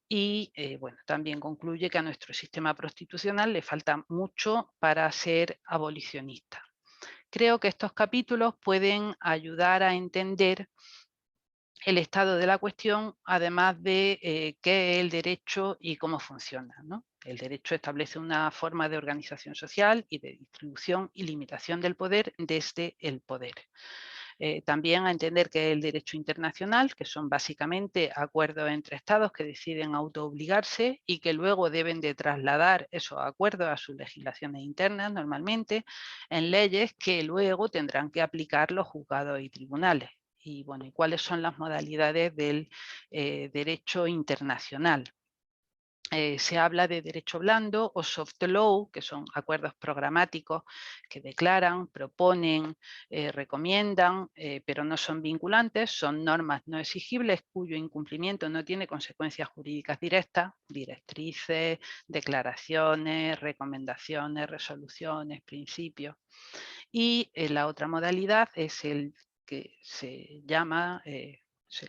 Y bueno, también concluye que a nuestro sistema constitucional le falta mucho para ser abolicionista. Creo que estos capítulos pueden ayudar a entender el estado de la cuestión, además de qué es el derecho y cómo funciona, ¿no? El derecho establece una forma de organización social y de distribución y limitación del poder desde el poder. También a entender que el derecho internacional, que son básicamente acuerdos entre estados que deciden autoobligarse y que luego deben de trasladar esos acuerdos a sus legislaciones internas normalmente en leyes que luego tendrán que aplicar los juzgados y tribunales. Y bueno, ¿y cuáles son las modalidades del derecho internacional? Se habla de derecho blando o soft law, que son acuerdos programáticos que declaran, proponen, recomiendan, pero no son vinculantes, son normas no exigibles cuyo incumplimiento no tiene consecuencias jurídicas directas, directrices, declaraciones, recomendaciones, resoluciones, principios. Y la otra modalidad es el que se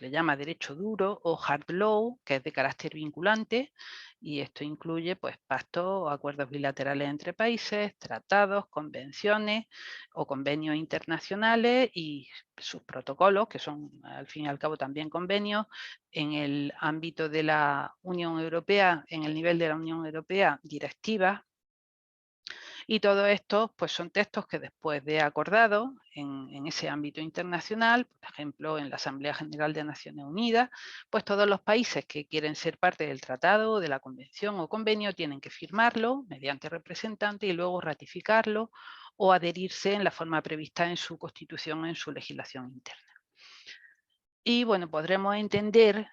le llama derecho duro o hard law, que es de carácter vinculante, y esto incluye pues, pactos o acuerdos bilaterales entre países, tratados, convenciones o convenios internacionales y sus protocolos, que son al fin y al cabo también convenios, en el ámbito de la Unión Europea, en el nivel de la Unión Europea, directivas. Y todo esto pues, son textos que después de acordados en ese ámbito internacional, por ejemplo, en la Asamblea General de Naciones Unidas, pues todos los países que quieren ser parte del tratado, de la convención o convenio, tienen que firmarlo mediante representante y luego ratificarlo o adherirse en la forma prevista en su constitución o en su legislación interna. Y bueno, podremos entender,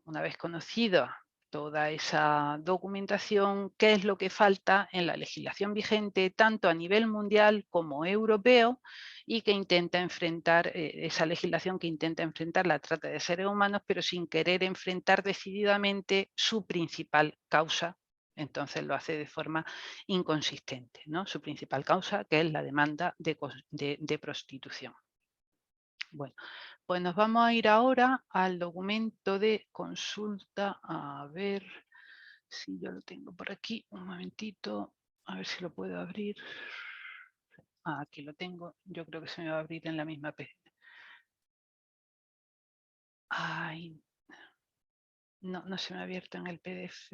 una vez conocido toda esa documentación, qué es lo que falta en la legislación vigente, tanto a nivel mundial como europeo, y que intenta enfrentar, esa legislación que intenta enfrentar la trata de seres humanos, pero sin querer enfrentar decididamente su principal causa. Entonces lo hace de forma inconsistente, ¿no? Su principal causa, que es la demanda de prostitución. Bueno, pues nos vamos a ir ahora al documento de consulta. A ver si yo lo tengo por aquí. Un momentito. A ver si lo puedo abrir. Aquí lo tengo. Yo creo que se me va a abrir en la misma PC. Ay, no se me ha abierto en el PDF.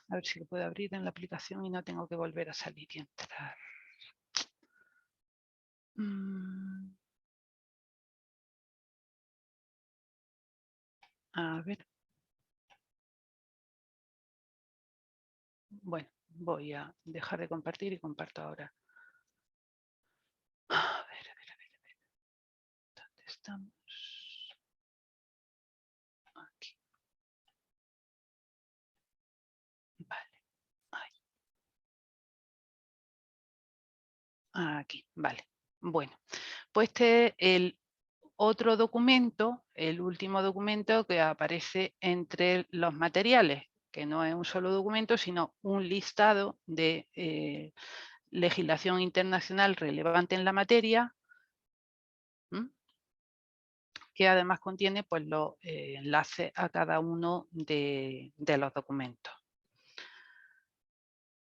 A ver si lo puedo abrir en la aplicación y no tengo que volver a salir y entrar. A ver. Bueno, voy a dejar de compartir y comparto ahora. A ver. ¿Dónde estamos? Aquí. Vale. Aquí, vale. Bueno, pues este es el otro documento, el último documento que aparece entre los materiales, que no es un solo documento, sino un listado de legislación internacional relevante en la materia, que además contiene pues, los enlaces a cada uno de los documentos.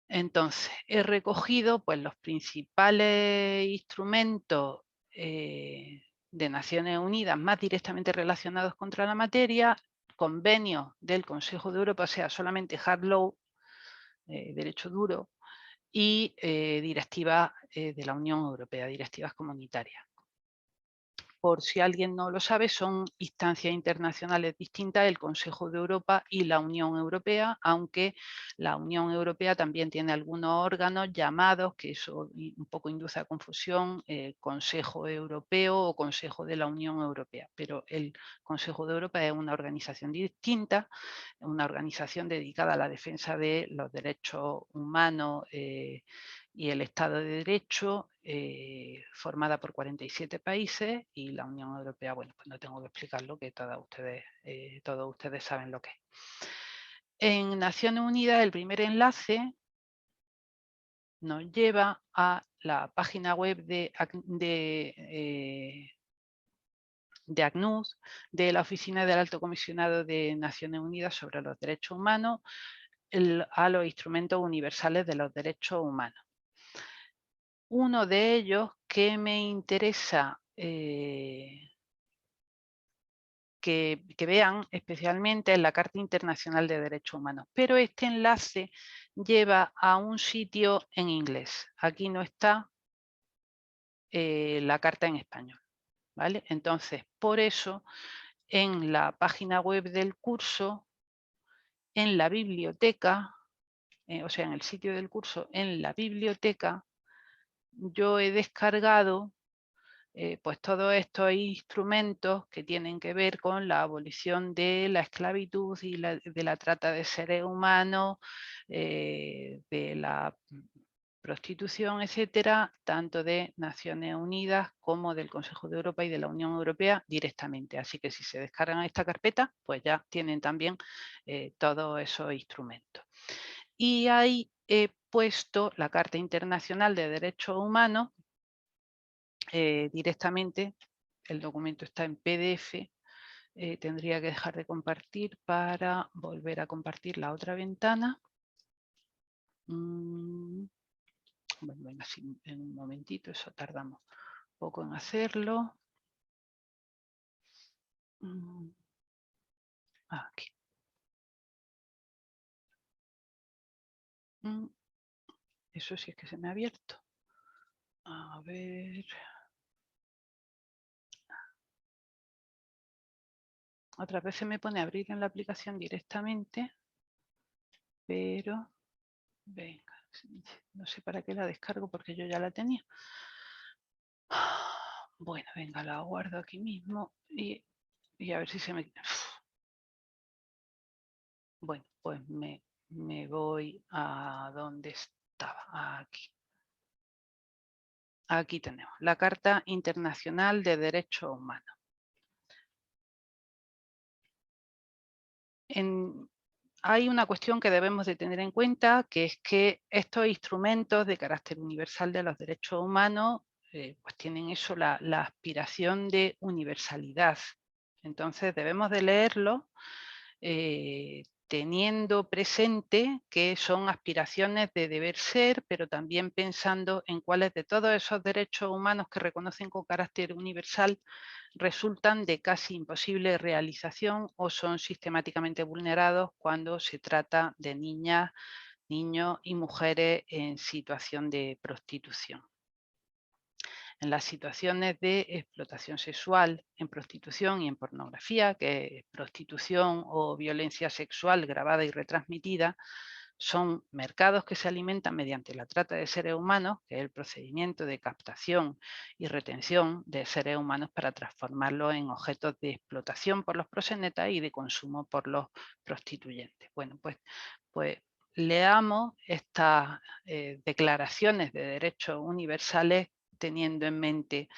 Entonces, he recogido pues, los principales instrumentos de Naciones Unidas más directamente relacionados contra la materia, convenios del Consejo de Europa, o sea, solamente hard law, derecho duro, y directivas de la Unión Europea, directivas comunitarias. Por si alguien no lo sabe, son instancias internacionales distintas, el Consejo de Europa y la Unión Europea, aunque la Unión Europea también tiene algunos órganos llamados, que eso un poco induce a confusión, Consejo Europeo o Consejo de la Unión Europea, pero el Consejo de Europa es una organización distinta, una organización dedicada a la defensa de los derechos humanos y el Estado de Derecho, formada por 47 países, y la Unión Europea, bueno, pues no tengo que explicarlo, que todos ustedes saben lo que es. En Naciones Unidas, el primer enlace nos lleva a la página web de de ACNUD, de la Oficina del Alto Comisionado de Naciones Unidas sobre los Derechos Humanos, a los instrumentos universales de los derechos humanos. Uno de ellos que me interesa que vean especialmente es la Carta Internacional de Derechos Humanos, pero este enlace lleva a un sitio en inglés. Aquí no está la carta en español, ¿vale? Entonces, por eso, en la página web del curso, en la biblioteca, o sea, en el sitio del curso, en la biblioteca, yo he descargado pues todos estos instrumentos que tienen que ver con la abolición de la esclavitud y de la trata de seres humanos, de la prostitución, etcétera, tanto de Naciones Unidas como del Consejo de Europa y de la Unión Europea directamente. Así que si se descargan esta carpeta, pues ya tienen también todos esos instrumentos. Y ahí he puesto la Carta Internacional de Derechos Humanos directamente. El documento está en PDF. Tendría que dejar de compartir para volver a compartir la otra ventana. Bueno, venga, sí, en un momentito, eso tardamos poco en hacerlo. Aquí. Eso sí es que se me ha abierto. A ver. Otras veces me pone a abrir en la aplicación directamente, pero venga, no sé para qué la descargo porque yo ya la tenía. Bueno, venga, la guardo aquí mismo y a ver si se me... Bueno, pues me voy a donde estaba, aquí. Aquí tenemos la Carta Internacional de Derechos Humanos. Hay una cuestión que debemos de tener en cuenta, que es que estos instrumentos de carácter universal de los derechos humanos pues tienen eso, la aspiración de universalidad. Entonces debemos de leerlo teniendo presente que son aspiraciones de deber ser, pero también pensando en cuáles de todos esos derechos humanos que reconocen con carácter universal resultan de casi imposible realización o son sistemáticamente vulnerados cuando se trata de niñas, niños y mujeres en situación de prostitución. En las situaciones de explotación sexual, en prostitución y en pornografía, que es prostitución o violencia sexual grabada y retransmitida, son mercados que se alimentan mediante la trata de seres humanos, que es el procedimiento de captación y retención de seres humanos para transformarlos en objetos de explotación por los proxenetas y de consumo por los prostituyentes. Bueno, pues leamos estas declaraciones de derechos universales teniendo en mente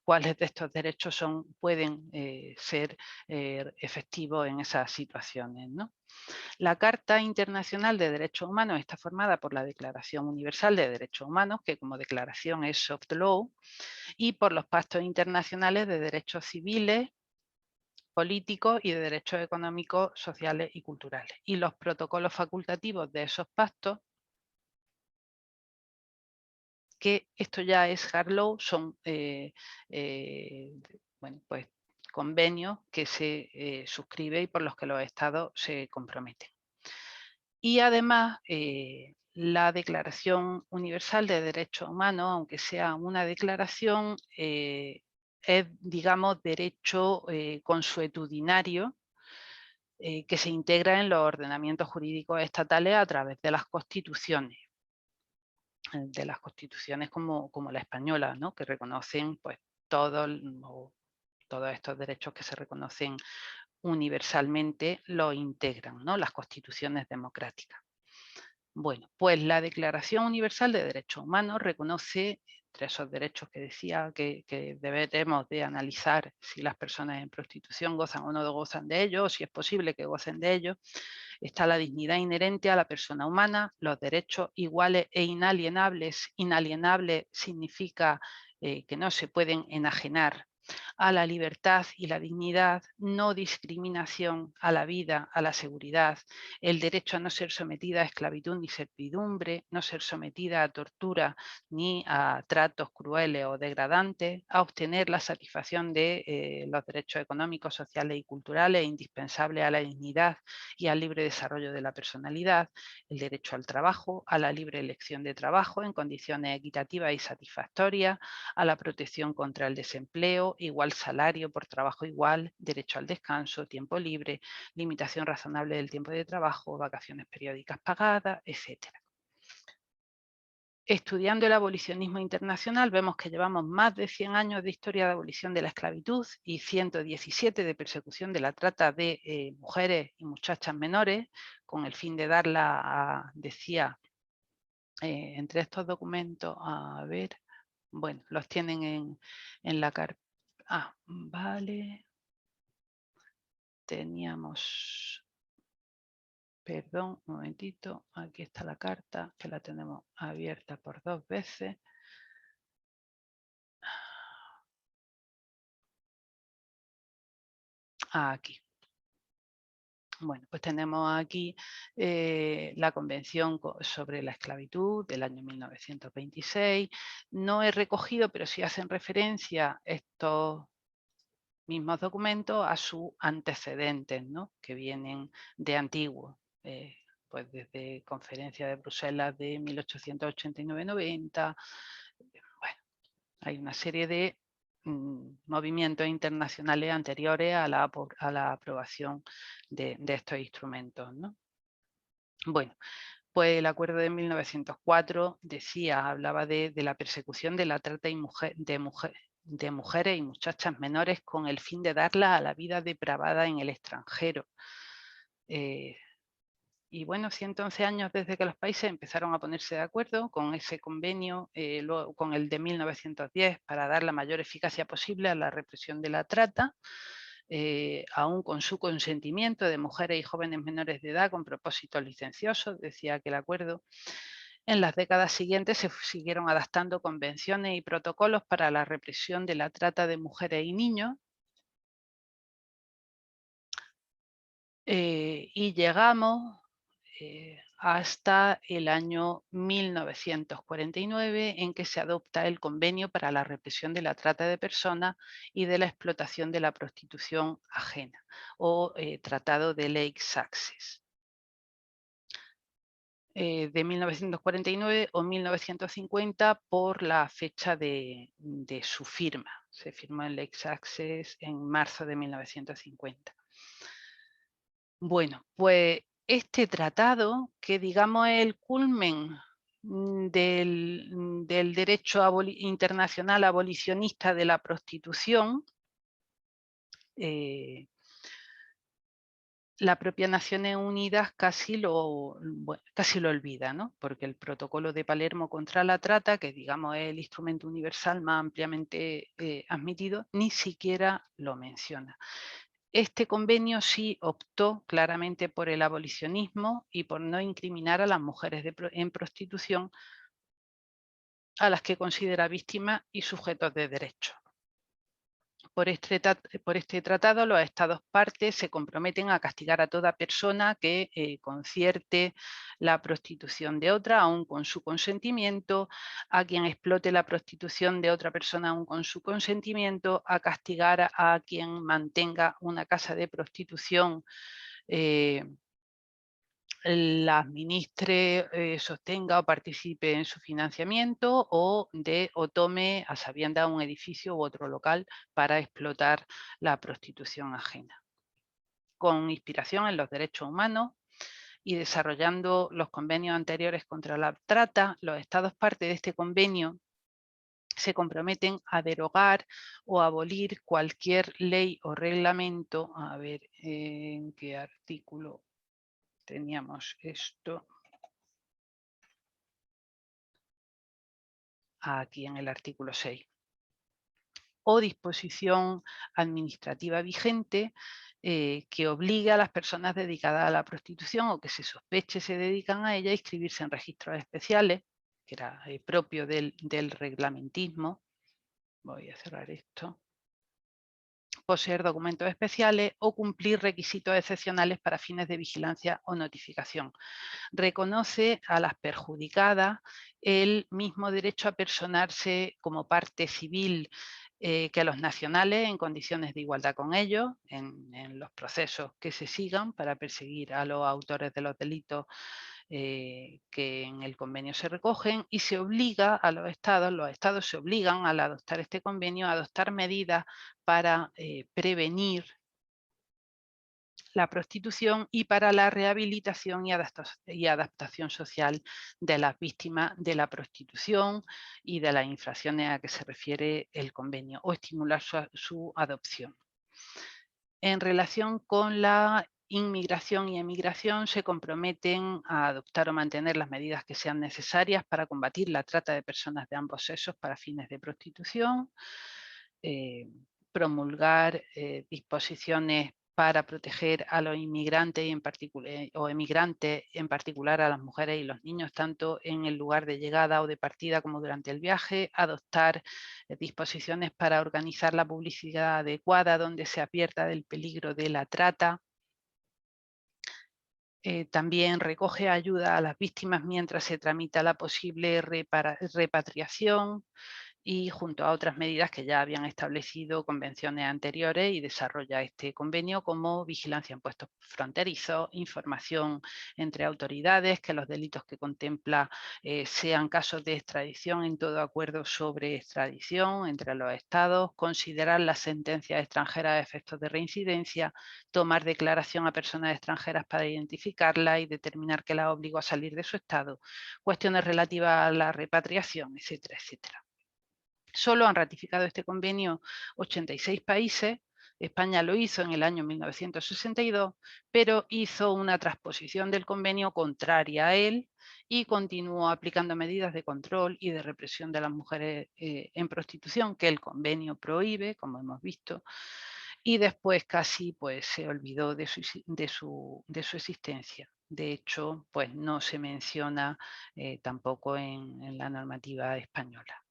cuáles de estos derechos pueden ser efectivos en esas situaciones, ¿no? La Carta Internacional de Derechos Humanos está formada por la Declaración Universal de Derechos Humanos, que como declaración es soft law, y por los pactos internacionales de derechos civiles, políticos y de derechos económicos, sociales y culturales. Y los protocolos facultativos de esos pactos, que esto ya es hard law, son bueno, pues, convenios que se suscribe y por los que los estados se comprometen. Y además, la Declaración Universal de Derechos Humanos, aunque sea una declaración, es, digamos, derecho consuetudinario que se integra en los ordenamientos jurídicos estatales a través de las constituciones. De las constituciones como la española, ¿no? Que reconocen pues todos estos derechos que se reconocen universalmente, lo integran, ¿no? Las constituciones democráticas. Bueno, pues la Declaración Universal de Derechos Humanos reconoce, entre esos derechos que decía que deberemos de analizar si las personas en prostitución gozan o no gozan de ellos, o si es posible que gocen de ellos, está la dignidad inherente a la persona humana, los derechos iguales e inalienables. Inalienable significa que no se pueden enajenar a la libertad y la dignidad, no discriminación, a la vida, a la seguridad, el derecho a no ser sometida a esclavitud ni servidumbre, no ser sometida a tortura ni a tratos crueles o degradantes, a obtener la satisfacción de los derechos económicos, sociales y culturales indispensables a la dignidad y al libre desarrollo de la personalidad, el derecho al trabajo, a la libre elección de trabajo en condiciones equitativas y satisfactorias, a la protección contra el desempleo, igual salario por trabajo igual, derecho al descanso, tiempo libre, limitación razonable del tiempo de trabajo, vacaciones periódicas pagadas, etc. Estudiando el abolicionismo internacional vemos que llevamos más de 100 años de historia de abolición de la esclavitud y 117 de persecución de la trata de mujeres y muchachas menores, con el fin de darla, decía, entre estos documentos, a ver, bueno, los tienen en la carpeta. Ah, vale. Teníamos, perdón, un momentito, aquí está la carta, que la tenemos abierta por 2 veces. Aquí. Bueno, pues tenemos aquí la Convención sobre la Esclavitud del año 1926. No he recogido, pero sí hacen referencia estos mismos documentos a sus antecedentes, ¿no? Que vienen de antiguo, pues desde Conferencia de Bruselas de 1889-90. Bueno, hay una serie de movimientos internacionales anteriores a la aprobación de estos instrumentos, ¿no? Bueno, pues el acuerdo de 1904 decía, hablaba de la persecución de la trata de mujeres y muchachas menores con el fin de darlas a la vida depravada en el extranjero. Y bueno, 111 años desde que los países empezaron a ponerse de acuerdo con ese convenio, luego con el de 1910, para dar la mayor eficacia posible a la represión de la trata, aún con su consentimiento de mujeres y jóvenes menores de edad con propósitos licenciosos, decía que el acuerdo. En las décadas siguientes se siguieron adaptando convenciones y protocolos para la represión de la trata de mujeres y niños, y llegamos hasta el año 1949, en que se adopta el Convenio para la Represión de la Trata de Personas y de la Explotación de la Prostitución Ajena, o Tratado de Lake-Saxes. De 1949 o 1950 por la fecha de su firma. Se firmó en Lake-Saxes en marzo de 1950. Bueno, pues este tratado, que digamos es el culmen del derecho internacional abolicionista de la prostitución, la propia Naciones Unidas casi lo olvida, ¿no? Porque el protocolo de Palermo contra la trata, que digamos es el instrumento universal más ampliamente admitido, ni siquiera lo menciona. Este convenio sí optó claramente por el abolicionismo y por no incriminar a las mujeres en prostitución, a las que considera víctimas y sujetos de derecho. Por este tratado, los Estados partes se comprometen a castigar a toda persona que concierte la prostitución de otra, aun con su consentimiento, a quien explote la prostitución de otra persona, aun con su consentimiento, a castigar a quien mantenga una casa de prostitución, la administre, sostenga o participe en su financiamiento, o tome a sabienda un edificio u otro local para explotar la prostitución ajena. Con inspiración en los derechos humanos y desarrollando los convenios anteriores contra la trata, los Estados parte de este convenio se comprometen a derogar o abolir cualquier ley o reglamento. A ver en qué artículo teníamos esto. Aquí en el artículo 6. O disposición administrativa vigente que obligue a las personas dedicadas a la prostitución o que se sospeche se dedican a ella a inscribirse en registros especiales, que era propio del reglamentismo. Voy a cerrar esto. poseer documentos especiales o cumplir requisitos excepcionales para fines de vigilancia o notificación. Reconoce a las perjudicadas el mismo derecho a personarse como parte civil que a los nacionales en condiciones de igualdad con ellos, en los procesos que se sigan para perseguir a los autores de los delitos que en el convenio se recogen, y se obliga a los estados se obligan al adoptar este convenio a adoptar medidas para prevenir la prostitución y para la rehabilitación y adaptación social de las víctimas de la prostitución y de las infracciones a que se refiere el convenio, o estimular su adopción. En relación con la inmigración y emigración, se comprometen a adoptar o mantener las medidas que sean necesarias para combatir la trata de personas de ambos sexos para fines de prostitución, promulgar disposiciones para proteger a los inmigrantes y o emigrantes, en particular a las mujeres y los niños, tanto en el lugar de llegada o de partida como durante el viaje, adoptar disposiciones para organizar la publicidad adecuada donde se advierta del peligro de la trata. También recoge ayuda a las víctimas mientras se tramita la posible repatriación, y junto a otras medidas que ya habían establecido convenciones anteriores, y desarrolla este convenio, como vigilancia en puestos fronterizos, información entre autoridades, que los delitos que contempla sean casos de extradición en todo acuerdo sobre extradición entre los estados, considerar las sentencias extranjeras a efectos de reincidencia, tomar declaración a personas extranjeras para identificarlas y determinar que las obligó a salir de su estado, cuestiones relativas a la repatriación, etcétera, etcétera. Solo han ratificado este convenio 86 países. España lo hizo en el año 1962, pero hizo una transposición del convenio contraria a él y continuó aplicando medidas de control y de represión de las mujeres en prostitución, que el convenio prohíbe, como hemos visto, y después casi pues, se olvidó de su existencia. De hecho, pues no se menciona tampoco en la normativa española.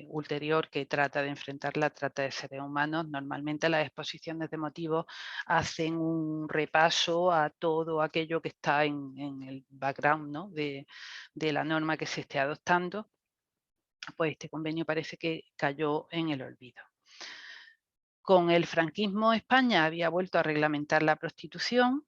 Ulterior, que trata de enfrentar la trata de seres humanos. Normalmente las exposiciones de motivos hacen un repaso a todo aquello que está en el background, ¿no? de la norma que se esté adoptando. Pues este convenio parece que cayó en el olvido. Con el franquismo, España había vuelto a reglamentar la prostitución.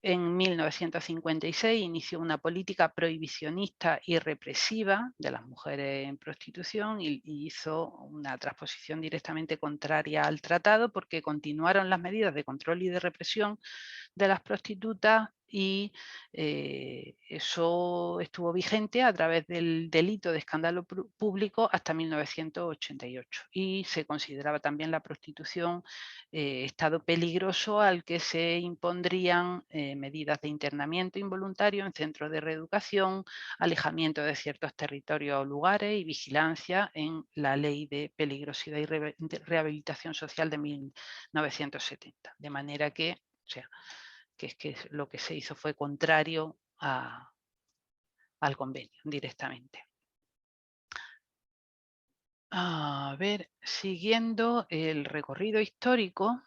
En 1956 inició una política prohibicionista y represiva de las mujeres en prostitución, y hizo una transposición directamente contraria al tratado, porque continuaron las medidas de control y de represión de las prostitutas, y eso estuvo vigente a través del delito de escándalo público hasta 1988, y se consideraba también la prostitución estado peligroso al que se impondrían medidas de internamiento involuntario en centros de reeducación, alejamiento de ciertos territorios o lugares y vigilancia en la Ley de Peligrosidad y Rehabilitación Social de 1970. De manera que, o sea, que lo que se hizo fue contrario al convenio directamente. A ver, siguiendo el recorrido histórico,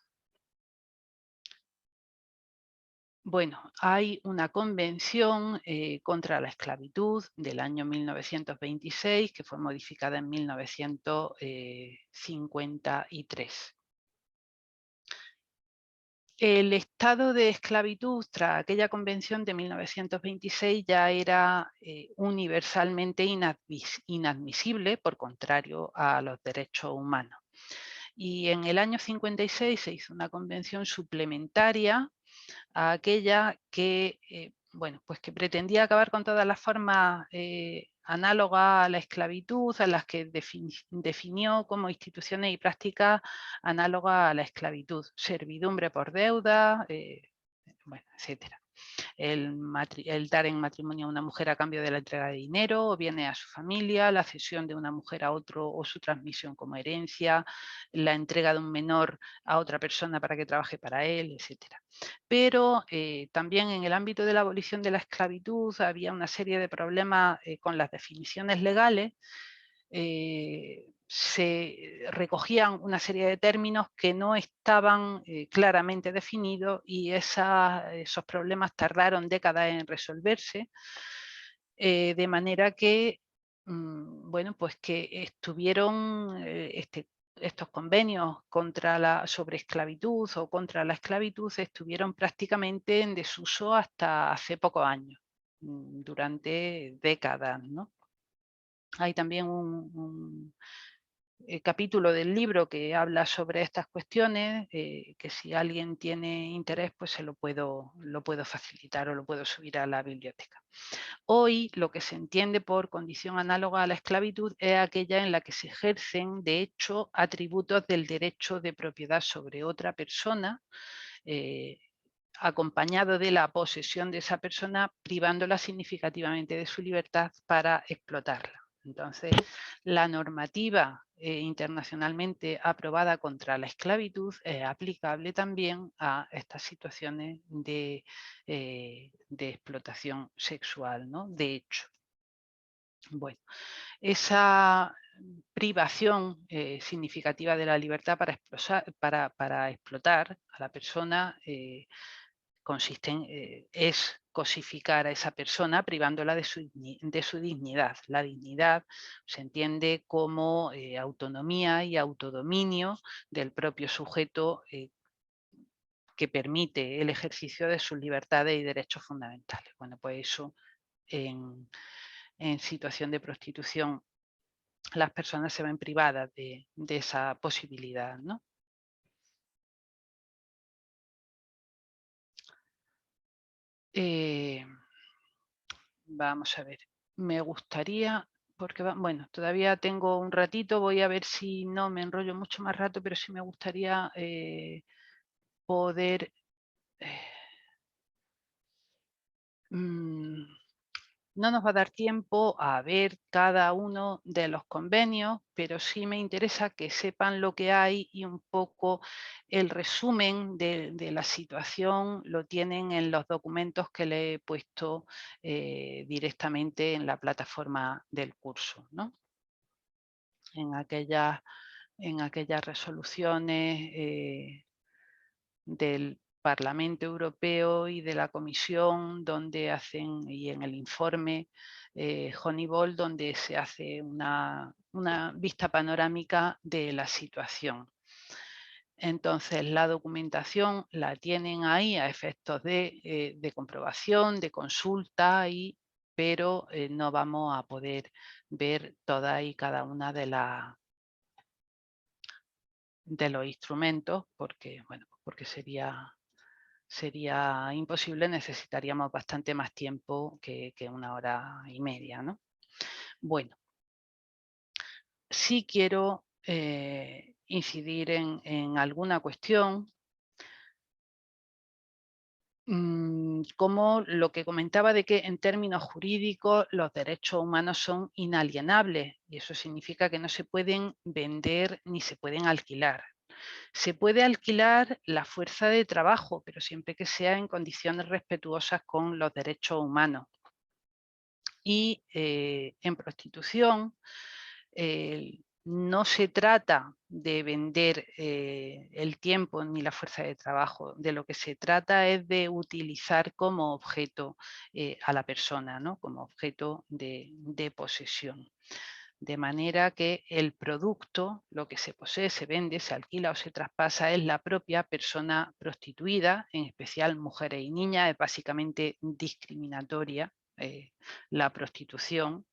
bueno, hay una convención contra la esclavitud del año 1926 que fue modificada en 1953. El estado de esclavitud tras aquella convención de 1926 ya era universalmente inadmisible, por contrario a los derechos humanos. Y en el año 56 se hizo una convención suplementaria a aquella que, bueno, pues que pretendía acabar con todas las formas análogas a la esclavitud, a las que definió como instituciones y prácticas análogas a la esclavitud: servidumbre por deuda, bueno, etcétera. El dar en matrimonio a una mujer a cambio de la entrega de dinero o bienes a su familia, la cesión de una mujer a otro o su transmisión como herencia, la entrega de un menor a otra persona para que trabaje para él, etcétera. Pero también en el ámbito de la abolición de la esclavitud había una serie de problemas con las definiciones legales, se recogían una serie de términos que no estaban claramente definidos y esos problemas tardaron décadas en resolverse, de manera que, bueno, pues que estuvieron estos convenios sobre esclavitud o contra la esclavitud estuvieron prácticamente en desuso hasta hace pocos años, durante décadas, ¿no? Hay también un capítulo del libro que habla sobre estas cuestiones, que si alguien tiene interés, pues lo puedo facilitar o lo puedo subir a la biblioteca. Hoy lo que se entiende por condición análoga a la esclavitud es aquella en la que se ejercen, de hecho, atributos del derecho de propiedad sobre otra persona, acompañado de la posesión de esa persona, privándola significativamente de su libertad para explotarla. Entonces, la normativa internacionalmente aprobada contra la esclavitud es aplicable también a estas situaciones de explotación sexual, ¿no? De hecho. Bueno, esa privación significativa de la libertad para explotar a la persona consiste es cosificar a esa persona privándola de su dignidad. La dignidad se entiende como autonomía y autodominio del propio sujeto que permite el ejercicio de sus libertades y derechos fundamentales. Bueno, pues eso en situación de prostitución las personas se ven privadas de esa posibilidad, ¿no? Vamos a ver, me gustaría, porque bueno, todavía tengo un ratito, voy a ver si no me enrollo mucho más rato, pero sí me gustaría poder no nos va a dar tiempo a ver cada uno de los convenios, pero sí me interesa que sepan lo que hay y un poco el resumen de la situación lo tienen en los documentos que le he puesto directamente en la plataforma del curso, ¿no? En aquellas resoluciones del Parlamento Europeo y de la Comisión, donde hacen, y en el informe Honeyball, donde se hace una vista panorámica de la situación. Entonces, la documentación la tienen ahí a efectos de comprobación, de consulta, pero no vamos a poder ver toda y cada una de los instrumentos, porque, bueno, porque sería imposible, necesitaríamos bastante más tiempo que 1 hora y media, ¿no? Bueno, sí quiero incidir en alguna cuestión, como lo que comentaba de que en términos jurídicos los derechos humanos son inalienables y eso significa que no se pueden vender ni se pueden alquilar. Se puede alquilar la fuerza de trabajo, pero siempre que sea en condiciones respetuosas con los derechos humanos. Y en prostitución no se trata de vender el tiempo ni la fuerza de trabajo, de lo que se trata es de utilizar como objeto a la persona, ¿no? Como objeto de posesión. De manera que el producto, lo que se posee, se vende, se alquila o se traspasa es la propia persona prostituida, en especial mujeres y niñas, es básicamente discriminatoria la prostitución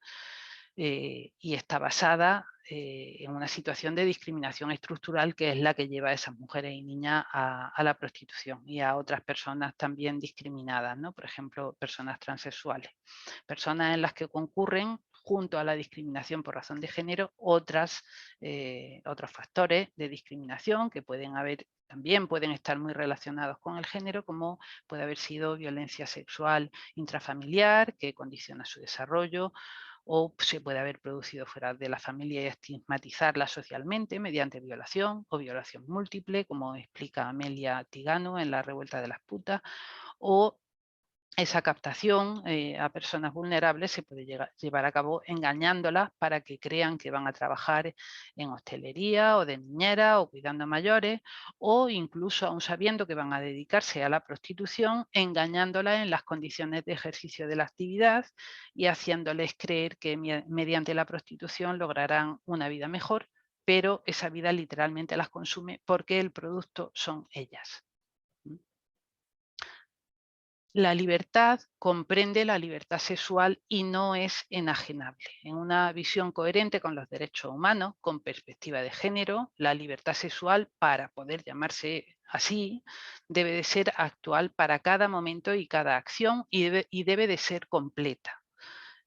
y está basada en una situación de discriminación estructural que es la que lleva a esas mujeres y niñas a la prostitución y a otras personas también discriminadas, ¿no? Por ejemplo, personas transexuales, personas en las que concurren junto a la discriminación por razón de género otros factores de discriminación que también pueden estar muy relacionados con el género, como puede haber sido violencia sexual intrafamiliar que condiciona su desarrollo, o se puede haber producido fuera de la familia y estigmatizarla socialmente mediante violación o violación múltiple, como explica Amelia Tigano en La revuelta de las putas, o esa captación a personas vulnerables se puede llevar a cabo engañándolas para que crean que van a trabajar en hostelería o de niñera o cuidando a mayores, o incluso aún sabiendo que van a dedicarse a la prostitución, engañándolas en las condiciones de ejercicio de la actividad y haciéndoles creer que mediante la prostitución lograrán una vida mejor, pero esa vida literalmente las consume porque el producto son ellas. La libertad comprende la libertad sexual y no es enajenable. En una visión coherente con los derechos humanos, con perspectiva de género, la libertad sexual, para poder llamarse así, debe de ser actual para cada momento y cada acción y debe de ser completa.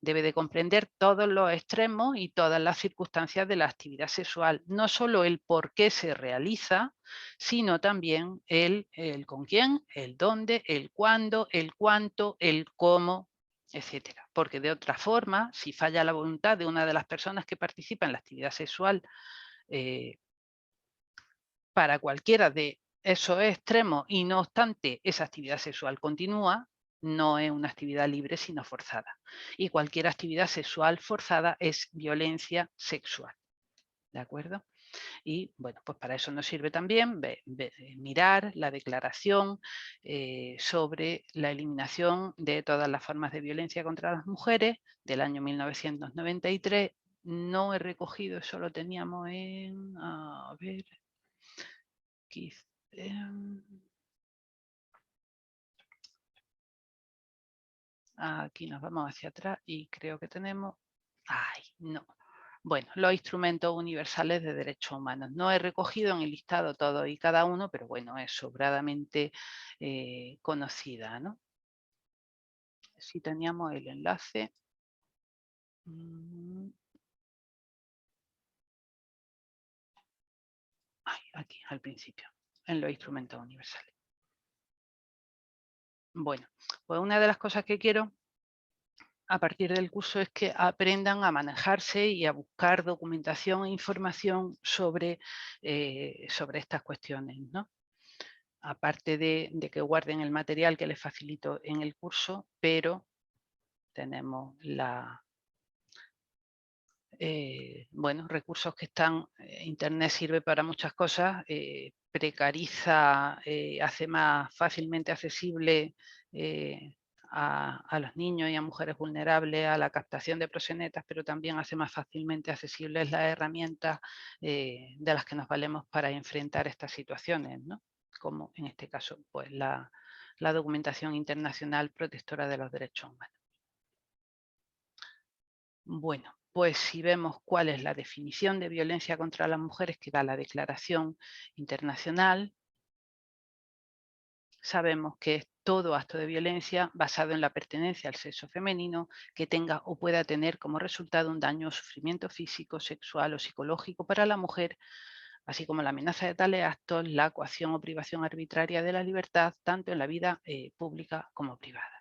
Debe de comprender todos los extremos y todas las circunstancias de la actividad sexual, no solo el por qué se realiza, sino también el con quién, el dónde, el cuándo, el cuánto, el cómo, etcétera. Porque de otra forma, si falla la voluntad de una de las personas que participa en la actividad sexual eh, para cualquiera de esos extremos y no obstante esa actividad sexual continúa, no es una actividad libre sino forzada. Y cualquier actividad sexual forzada es violencia sexual. ¿De acuerdo? Y bueno, pues para eso nos sirve también mirar la declaración sobre la eliminación de todas las formas de violencia contra las mujeres del año 1993. No he recogido, eso lo teníamos en, a ver, aquí nos vamos hacia atrás y creo que tenemos... ¡Ay, no! Bueno, los instrumentos universales de derechos humanos. No he recogido en el listado todo y cada uno, pero bueno, es sobradamente conocida, ¿no? Si teníamos el enlace. Ay, aquí, al principio, en los instrumentos universales. Bueno, pues una de las cosas que quiero a partir del curso es que aprendan a manejarse y a buscar documentación e información sobre, sobre estas cuestiones, ¿no? Aparte de que guarden el material que les facilito en el curso, pero tenemos bueno, recursos que están, Internet sirve para muchas cosas, precariza, hace más fácilmente accesible a los niños y a mujeres vulnerables a la captación de proxenetas, pero también hace más fácilmente accesibles las herramientas de las que nos valemos para enfrentar estas situaciones, ¿no? Como en este caso pues la documentación internacional protectora de los derechos humanos. Bueno, pues si vemos cuál es la definición de violencia contra las mujeres que da la Declaración Internacional, sabemos que es todo acto de violencia basado en la pertenencia al sexo femenino que tenga o pueda tener como resultado un daño o sufrimiento físico, sexual o psicológico para la mujer, así como la amenaza de tales actos, la coacción o privación arbitraria de la libertad, tanto en la vida pública como privada.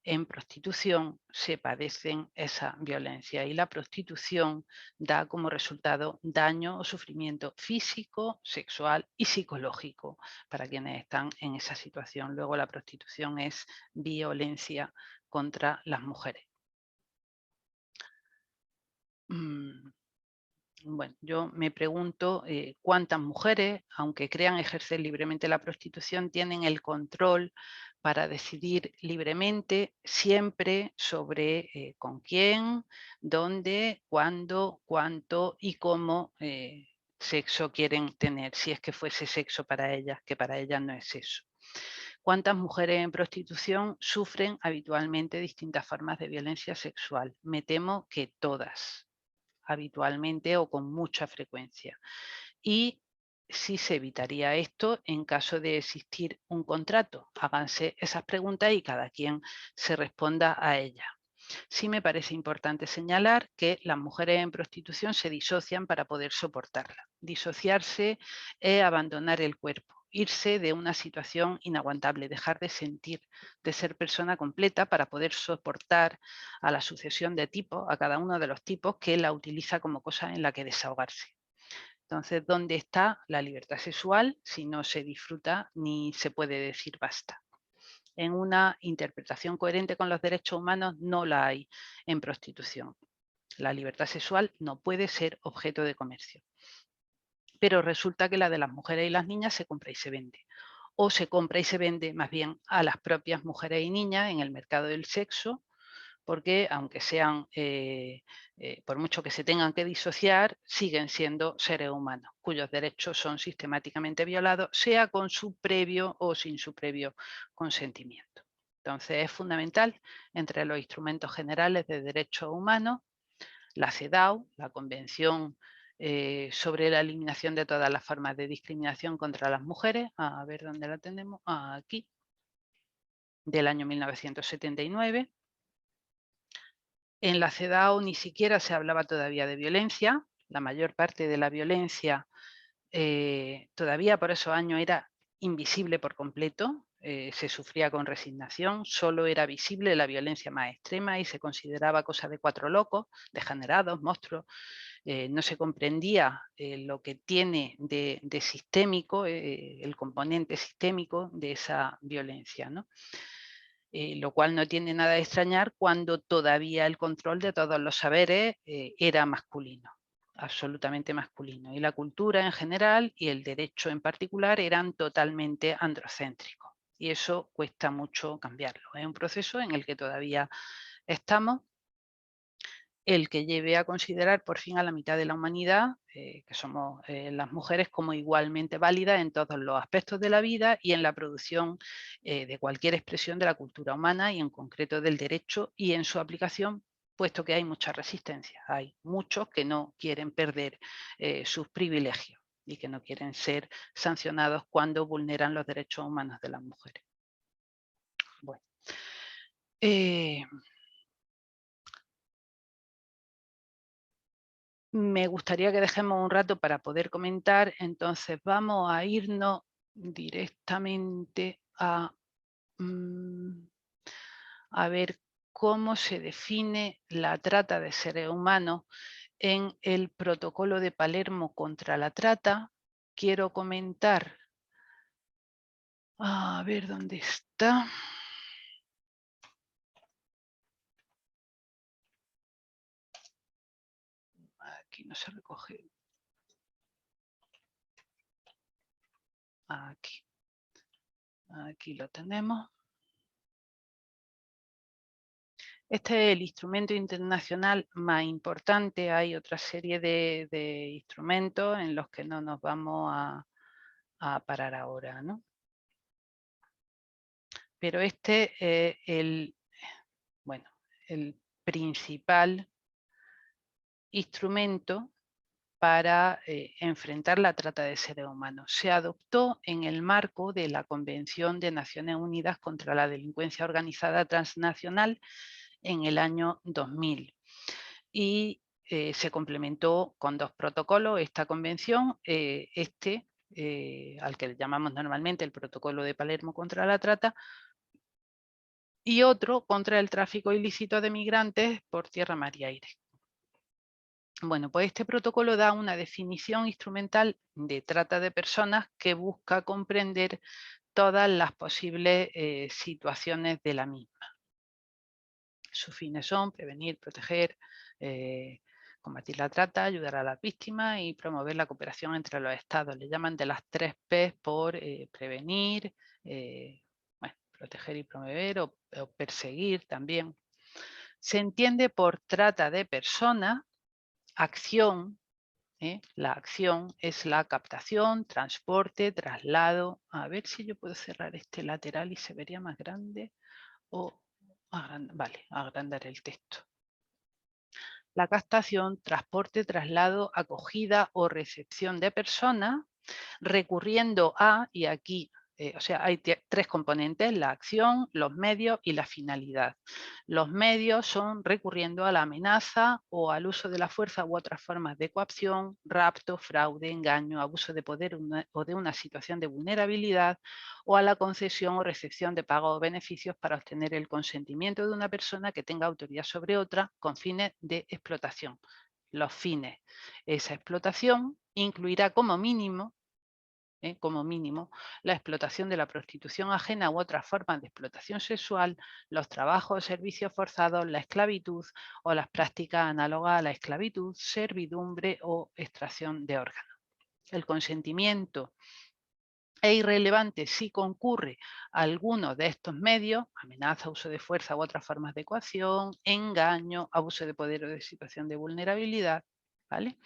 En prostitución se padecen esa violencia y la prostitución da como resultado daño o sufrimiento físico, sexual y psicológico para quienes están en esa situación. Luego la prostitución es violencia contra las mujeres. Bueno, yo me pregunto cuántas mujeres, aunque crean ejercer libremente la prostitución, tienen el control para decidir libremente siempre sobre con quién, dónde, cuándo, cuánto y cómo sexo quieren tener, si es que fuese sexo para ellas, que para ellas no es eso. ¿Cuántas mujeres en prostitución sufren habitualmente distintas formas de violencia sexual? Me temo que todas habitualmente o con mucha frecuencia. Y si se evitaría esto en caso de existir un contrato. Háganse esas preguntas y cada quien se responda a ellas. Sí me parece importante señalar que las mujeres en prostitución se disocian para poder soportarla. Disociarse es abandonar el cuerpo, irse de una situación inaguantable, dejar de sentir, de ser persona completa para poder soportar a la sucesión de tipos, a cada uno de los tipos que la utiliza como cosa en la que desahogarse. Entonces, ¿dónde está la libertad sexual si no se disfruta ni se puede decir basta? en una interpretación coherente con los derechos humanos no la hay en prostitución. La libertad sexual no puede ser objeto de comercio. Pero resulta que la de las mujeres y las niñas se compra y se vende. O se compra y se vende más bien a las propias mujeres y niñas en el mercado del sexo, porque aunque sean, por mucho que se tengan que disociar, siguen siendo seres humanos, cuyos derechos son sistemáticamente violados, sea con su previo o sin su previo consentimiento. Entonces es fundamental, entre los instrumentos generales de derechos humanos, la CEDAW, la Convención sobre la eliminación de todas las formas de discriminación contra las mujeres, a ver dónde la tenemos, aquí, del año 1979. En la CEDAW ni siquiera se hablaba todavía de violencia, la mayor parte de la violencia todavía por esos años era invisible por completo, se sufría con resignación, solo era visible la violencia más extrema y se consideraba cosa de cuatro locos, degenerados, monstruos. No se comprendía lo que tiene de sistémico, el componente sistémico de esa violencia, ¿no? Lo cual no tiene nada de extrañar cuando todavía el control de todos los saberes era masculino, absolutamente masculino, y la cultura en general y el derecho en particular eran totalmente androcéntricos, y eso cuesta mucho cambiarlo. Es un proceso en el que todavía estamos, el que lleve a considerar por fin a la mitad de la humanidad, que somos las mujeres, como igualmente válidas en todos los aspectos de la vida y en la producción de cualquier expresión de la cultura humana y en concreto del derecho y en su aplicación, puesto que hay mucha resistencia. Hay muchos que no quieren perder sus privilegios y que no quieren ser sancionados cuando vulneran los derechos humanos de las mujeres. Bueno. Me gustaría que dejemos un rato para poder comentar, entonces vamos a irnos directamente a ver cómo se define la trata de seres humanos en el Protocolo de Palermo contra la trata. Quiero comentar, a ver dónde está. Aquí no se recoge. Aquí. Aquí lo tenemos. Este es el instrumento internacional más importante. Hay otra serie de instrumentos en los que no nos vamos a parar ahora, ¿no? Pero este es el principal instrumento para enfrentar la trata de seres humanos. Se adoptó en el marco de la Convención de Naciones Unidas contra la Delincuencia Organizada Transnacional en el año 2000 y se complementó con dos protocolos esta convención, al que llamamos normalmente el Protocolo de Palermo contra la trata, y otro contra el tráfico ilícito de migrantes por tierra, mar y aire. Bueno, pues este protocolo da una definición instrumental de trata de personas que busca comprender todas las posibles situaciones de la misma. Sus fines son prevenir, proteger, combatir la trata, ayudar a las víctimas y promover la cooperación entre los estados. Le llaman de las 3 P por prevenir, proteger y promover o perseguir también. Se entiende por trata de personas, acción. La acción es la captación, transporte, traslado. A ver si yo puedo cerrar este lateral y se vería más grande. Vale, agrandar el texto. La captación, transporte, traslado, acogida o recepción de personas recurriendo a, y aquí, o sea, hay 3 componentes, la acción, los medios y la finalidad. Los medios son recurriendo a la amenaza o al uso de la fuerza u otras formas de coacción, rapto, fraude, engaño, abuso de poder o de una situación de vulnerabilidad, o a la concesión o recepción de pagos o beneficios para obtener el consentimiento de una persona que tenga autoridad sobre otra con fines de explotación. Los fines. Esa explotación incluirá como mínimo como mínimo, la explotación de la prostitución ajena u otras formas de explotación sexual, los trabajos o servicios forzados, la esclavitud o las prácticas análogas a la esclavitud, servidumbre o extracción de órganos. El consentimiento es irrelevante si concurre a alguno de estos medios: amenaza, uso de fuerza u otras formas de coacción, engaño, abuso de poder o de situación de vulnerabilidad, ¿vale?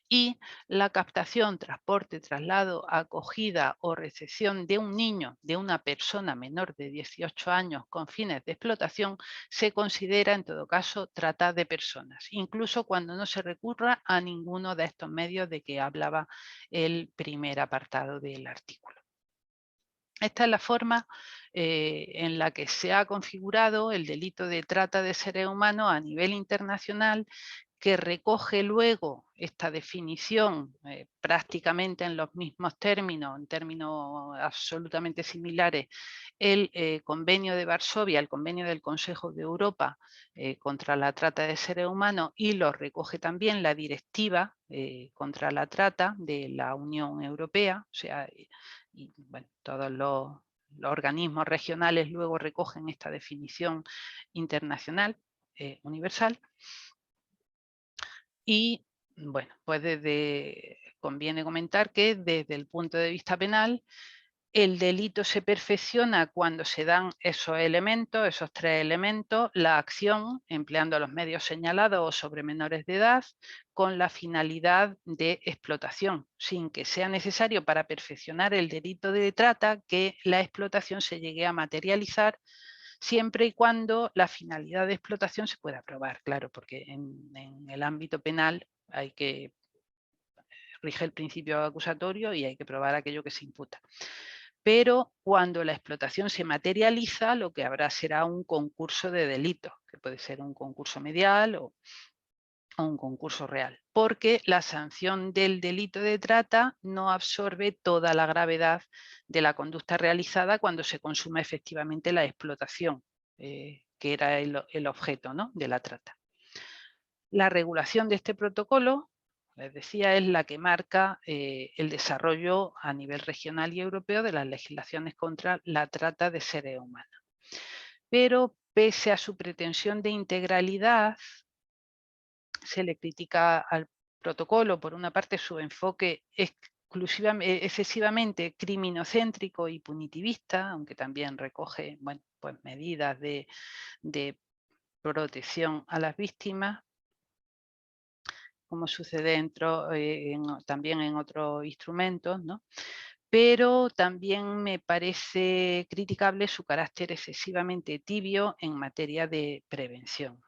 Y la captación, transporte, traslado, acogida o recepción de un niño, de una persona menor de 18 años con fines de explotación, se considera en todo caso trata de personas, incluso cuando no se recurra a ninguno de estos medios de que hablaba el primer apartado del artículo. Esta es la forma en la que se ha configurado el delito de trata de seres humanos a nivel internacional, que recoge luego esta definición prácticamente en los mismos términos, en términos absolutamente similares, el Convenio de Varsovia, el Convenio del Consejo de Europa contra la trata de seres humanos, y lo recoge también la Directiva contra la trata de la Unión Europea. O sea, y bueno, todos los organismos regionales luego recogen esta definición internacional universal. Y bueno, pues conviene comentar que desde el punto de vista penal, el delito se perfecciona cuando se dan esos elementos, esos tres elementos: la acción empleando los medios señalados o sobre menores de edad, con la finalidad de explotación, sin que sea necesario para perfeccionar el delito de trata que la explotación se llegue a materializar, siempre y cuando la finalidad de explotación se pueda probar, claro, porque en el ámbito penal rige el principio acusatorio y hay que probar aquello que se imputa. Pero cuando la explotación se materializa, lo que habrá será un concurso de delitos, que puede ser un concurso medial o un concurso real, porque la sanción del delito de trata no absorbe toda la gravedad de la conducta realizada cuando se consume efectivamente la explotación, que era el objeto, ¿no?, de la trata. La regulación de este protocolo, les decía, es la que marca el desarrollo a nivel regional y europeo de las legislaciones contra la trata de seres humanos. Pero pese a su pretensión de integralidad, se le critica al protocolo, por una parte, su enfoque excesivamente criminocéntrico y punitivista, aunque también recoge, bueno, pues medidas de protección a las víctimas, como sucede también en otros instrumentos, ¿no? Pero también me parece criticable su carácter excesivamente tibio en materia de prevención.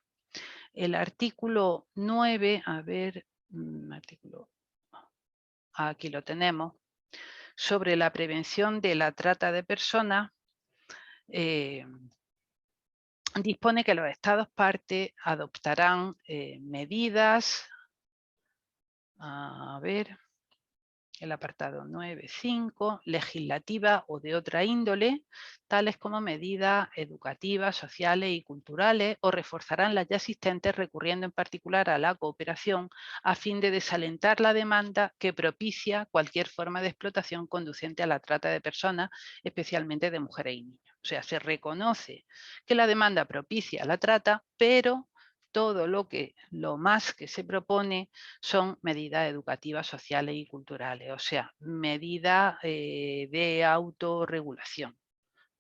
El artículo 9, a ver, aquí lo tenemos, sobre la prevención de la trata de personas, dispone que los Estados partes adoptarán medidas, a ver, el apartado 9.5, legislativa o de otra índole, tales como medidas educativas, sociales y culturales, o reforzarán las ya existentes, recurriendo en particular a la cooperación a fin de desalentar la demanda que propicia cualquier forma de explotación conducente a la trata de personas, especialmente de mujeres y niños. O sea, se reconoce que la demanda propicia la trata, pero todo lo más que se propone son medidas educativas, sociales y culturales, o sea, medidas de autorregulación.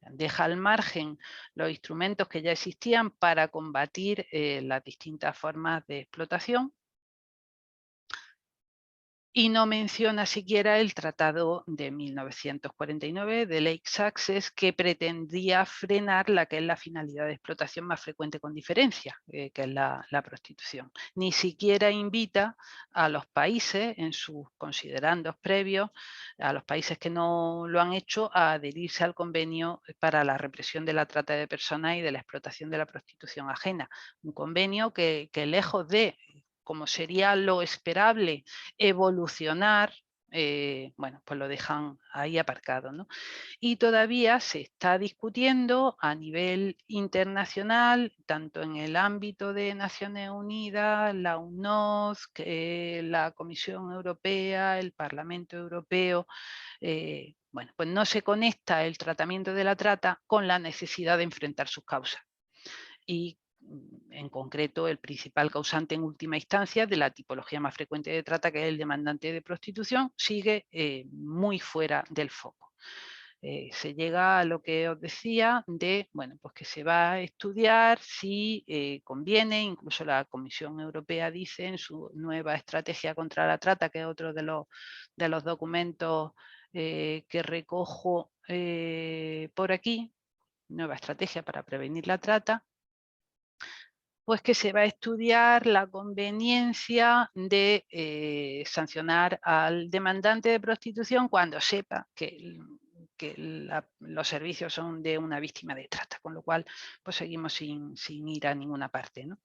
Deja al margen los instrumentos que ya existían para combatir las distintas formas de explotación, y no menciona siquiera el Tratado de 1949 de Lake Access, que pretendía frenar la que es la finalidad de explotación más frecuente con diferencia, que es la prostitución. Ni siquiera invita a los países, en sus considerandos previos, a los países que no lo han hecho, a adherirse al convenio para la represión de la trata de personas y de la explotación de la prostitución ajena. Un convenio que lejos de, como sería lo esperable, evolucionar bueno, pues lo dejan ahí aparcado, ¿no? Y todavía se está discutiendo a nivel internacional, tanto en el ámbito de Naciones Unidas, la UNOS, la Comisión Europea, el Parlamento Europeo. Bueno, pues no se conecta el tratamiento de la trata con la necesidad de enfrentar sus causas. Y en concreto el principal causante en última instancia de la tipología más frecuente de trata, que es el demandante de prostitución, sigue muy fuera del foco. Se llega a lo que os decía de, bueno, pues que se va a estudiar si conviene, incluso la Comisión Europea dice en su nueva estrategia contra la trata, que es otro de los documentos que recojo por aquí, nueva estrategia para prevenir la trata, pues que se va a estudiar la conveniencia de sancionar al demandante de prostitución cuando sepa que los servicios son de una víctima de trata, con lo cual pues seguimos sin ir a ninguna parte, ¿no?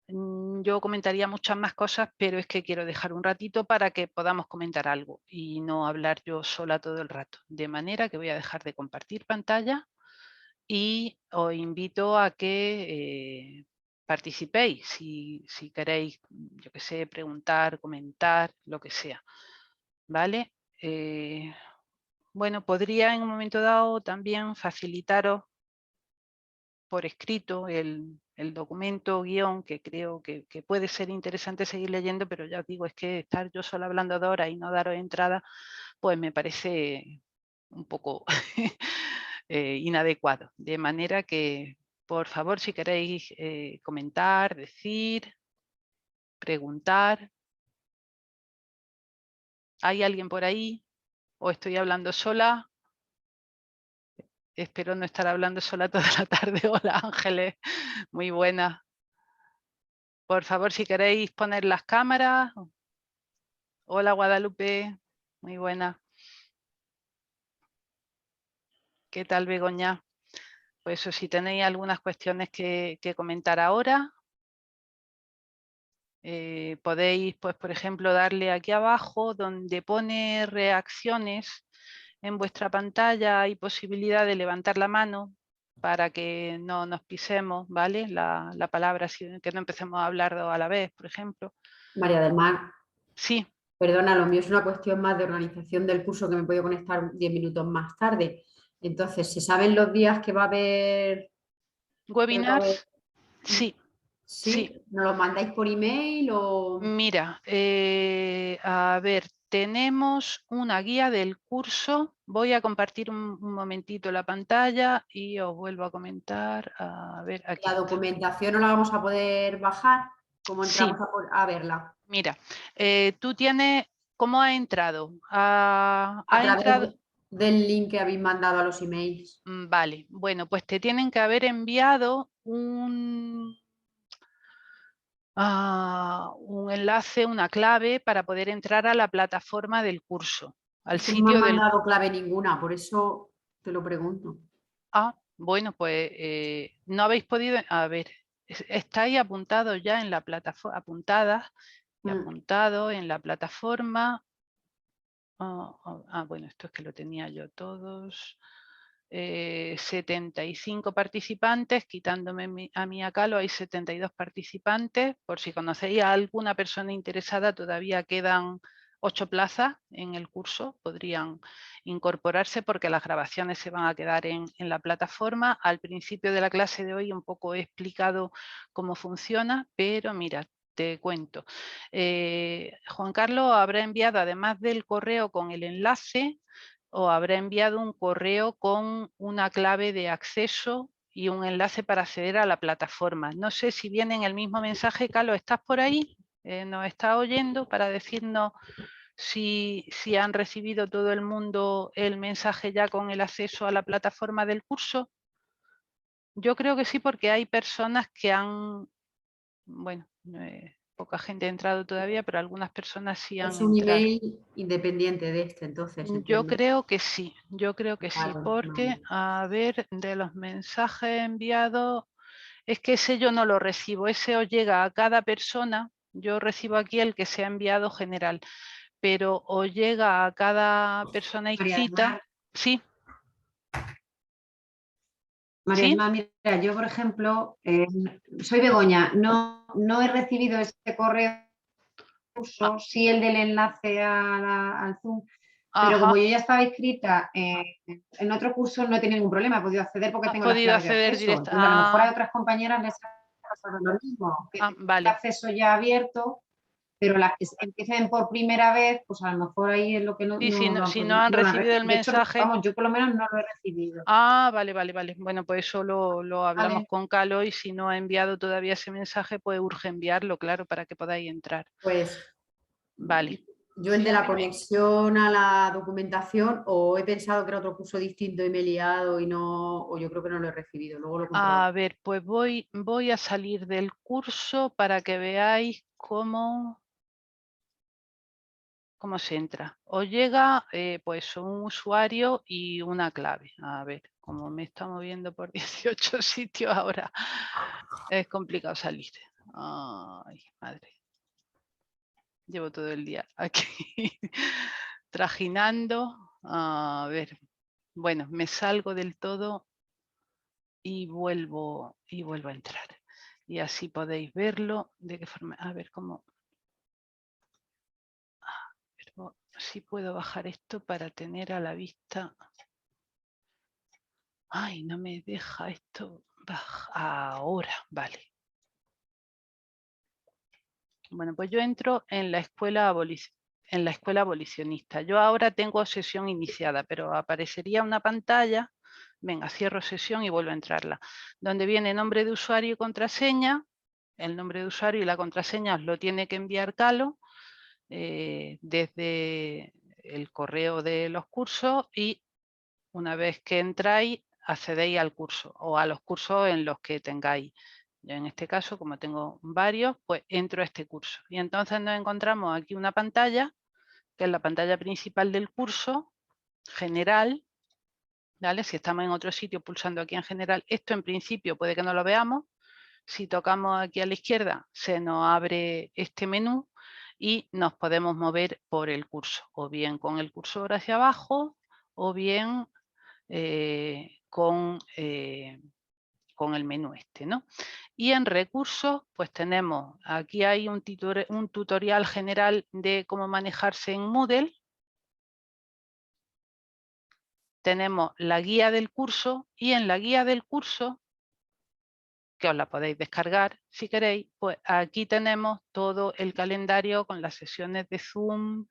Yo comentaría muchas más cosas, pero es que quiero dejar un ratito para que podamos comentar algo y no hablar yo sola todo el rato. De manera que voy a dejar de compartir pantalla y os invito a que participéis si queréis, yo qué sé, preguntar, comentar, lo que sea. ¿Vale? Bueno, podría en un momento dado también facilitaros por escrito el documento guión, que creo que puede ser interesante seguir leyendo, pero ya os digo, es que estar yo sola hablando 2 horas y no daros entrada, pues me parece un poco inadecuado. De manera que, por favor, si queréis comentar, decir, preguntar. ¿Hay alguien por ahí? ¿O estoy hablando sola? Espero no estar hablando sola toda la tarde. Hola Ángeles, muy buena. Por favor, si queréis poner las cámaras. Hola Guadalupe, muy buena. ¿Qué tal Begoña? Pues eso, si tenéis algunas cuestiones que comentar ahora, podéis, pues por ejemplo, darle aquí abajo donde pone reacciones en vuestra pantalla. Hay posibilidad de levantar la mano para que no nos pisemos, ¿vale? La palabra, que no empecemos a hablar a la vez, por ejemplo. María del Mar. Sí. Perdona, lo mío es una cuestión más de organización del curso, que me he podido conectar 10 minutos más tarde. Entonces, ¿se saben los días que va a haber ¿Webinars? Sí. ¿Sí? ¿Nos los mandáis por email o...? Mira, a ver, tenemos una guía del curso. Voy a compartir un momentito la pantalla y os vuelvo a comentar. A ver, aquí ¿La está. documentación no la vamos a poder bajar? ¿Cómo Sí. entramos a verla? Mira, tú tienes, ¿cómo ha entrado? A Ha entrado, través del link que habéis mandado a los emails. vale, bueno, pues te tienen que haber enviado un enlace, una clave para poder entrar a la plataforma del curso, al Es que no me han sitio del... mandado clave ninguna, por eso te lo pregunto. Bueno, pues no habéis podido, a ver, estáis apuntados ya en la plataforma, apuntadas y apuntados en la plataforma. Bueno, esto es que lo tenía yo todos. 75 participantes, quitándome a mí acá, hay 72 participantes. Por si conocéis a alguna persona interesada, todavía quedan 8 plazas en el curso, podrían incorporarse porque las grabaciones se van a quedar en la plataforma. Al principio de la clase de hoy un poco he explicado cómo funciona, pero mira, te cuento. Juan Carlos habrá enviado, además del correo con el enlace, o habrá enviado un correo con una clave de acceso y un enlace para acceder a la plataforma. No sé si viene en el mismo mensaje. Carlos, ¿estás por ahí? ¿Nos está oyendo para decirnos si han recibido todo el mundo el mensaje ya con el acceso a la plataforma del curso? Yo creo que sí, porque hay personas que han, bueno, poca gente ha entrado todavía, pero algunas personas sí han Es un entrado. email independiente de este, entonces, Yo entiendo. creo que sí, yo creo que sí, Vale, porque, vale. a ver, de los mensajes enviados, Es que ese yo no lo recibo, ese os llega a cada persona. Yo recibo aquí el que se ha enviado general, pero os llega a cada persona María del inscrita. Mar. Sí, María del sí. Mar, mira, yo por ejemplo, soy Begoña, no he recibido este correo, Ah, sí el del enlace al Zoom, pero como ajá, yo ya estaba inscrita en otro curso no he tenido ningún problema, he podido acceder porque has tengo las podido claves de acceder acceso. directo. Entonces, a lo mejor a otras compañeras les ha pasado lo mismo, que tienen el Vale. acceso ya abierto, pero las que empiecen por primera vez, pues a lo mejor ahí es lo que Sí, no lo han si no podido. han No recibido el de hecho, mensaje. vamos, yo por lo menos no lo he recibido. Vale, vale, vale. Bueno, pues eso lo hablamos Vale, con Calo y si no ha enviado todavía ese mensaje, pues urge enviarlo, claro, para que podáis entrar. pues Vale. yo el de la conexión a la documentación, o he pensado que era otro curso distinto y me he liado y no, o yo creo que no lo he recibido, luego lo compruebo. A ver, pues voy a salir del curso para que veáis cómo se entra. Os llega pues un usuario y una clave. A ver, como me está moviendo por 18 sitios ahora, es complicado salir. Ay, madre. Llevo todo el día aquí trajinando. A ver, bueno, me salgo del todo y vuelvo a entrar. Y así podéis verlo. De qué forma. A ver cómo. Si puedo bajar esto para tener a la vista. Ay, no me deja esto. Ahora, vale. Bueno, pues yo entro en la escuela abolicionista. Yo ahora tengo sesión iniciada, pero aparecería una pantalla. Venga, cierro sesión y vuelvo a entrarla. Donde viene nombre de usuario y contraseña. El nombre de usuario y la contraseña os lo tiene que enviar Calo desde el correo de los cursos y una vez que entráis accedéis al curso o a los cursos en los que tengáis. Yo en este caso, como tengo varios, pues entro a este curso. Y entonces nos encontramos aquí una pantalla, que es la pantalla principal del curso, general. ¿Vale? Si estamos en otro sitio pulsando aquí en general, esto en principio puede que no lo veamos. Si tocamos aquí a la izquierda, se nos abre este menú y nos podemos mover por el curso, o bien con el cursor hacia abajo, o bien con el menú este, ¿no? Y en recursos, pues tenemos, aquí hay un tutorial general de cómo manejarse en Moodle. Tenemos la guía del curso y en la guía del curso, que os la podéis descargar si queréis, pues aquí tenemos todo el calendario con las sesiones de Zoom,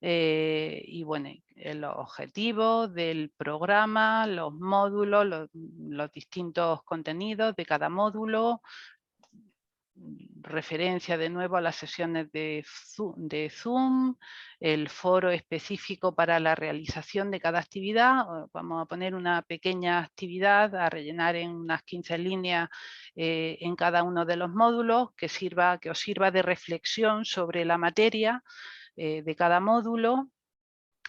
y bueno, los objetivos del programa, los módulos, los distintos contenidos de cada módulo, referencia de nuevo a las sesiones de Zoom, el foro específico para la realización de cada actividad. Vamos a poner una pequeña actividad a rellenar en unas 15 líneas en cada uno de los módulos que os sirva de reflexión sobre la materia de cada módulo.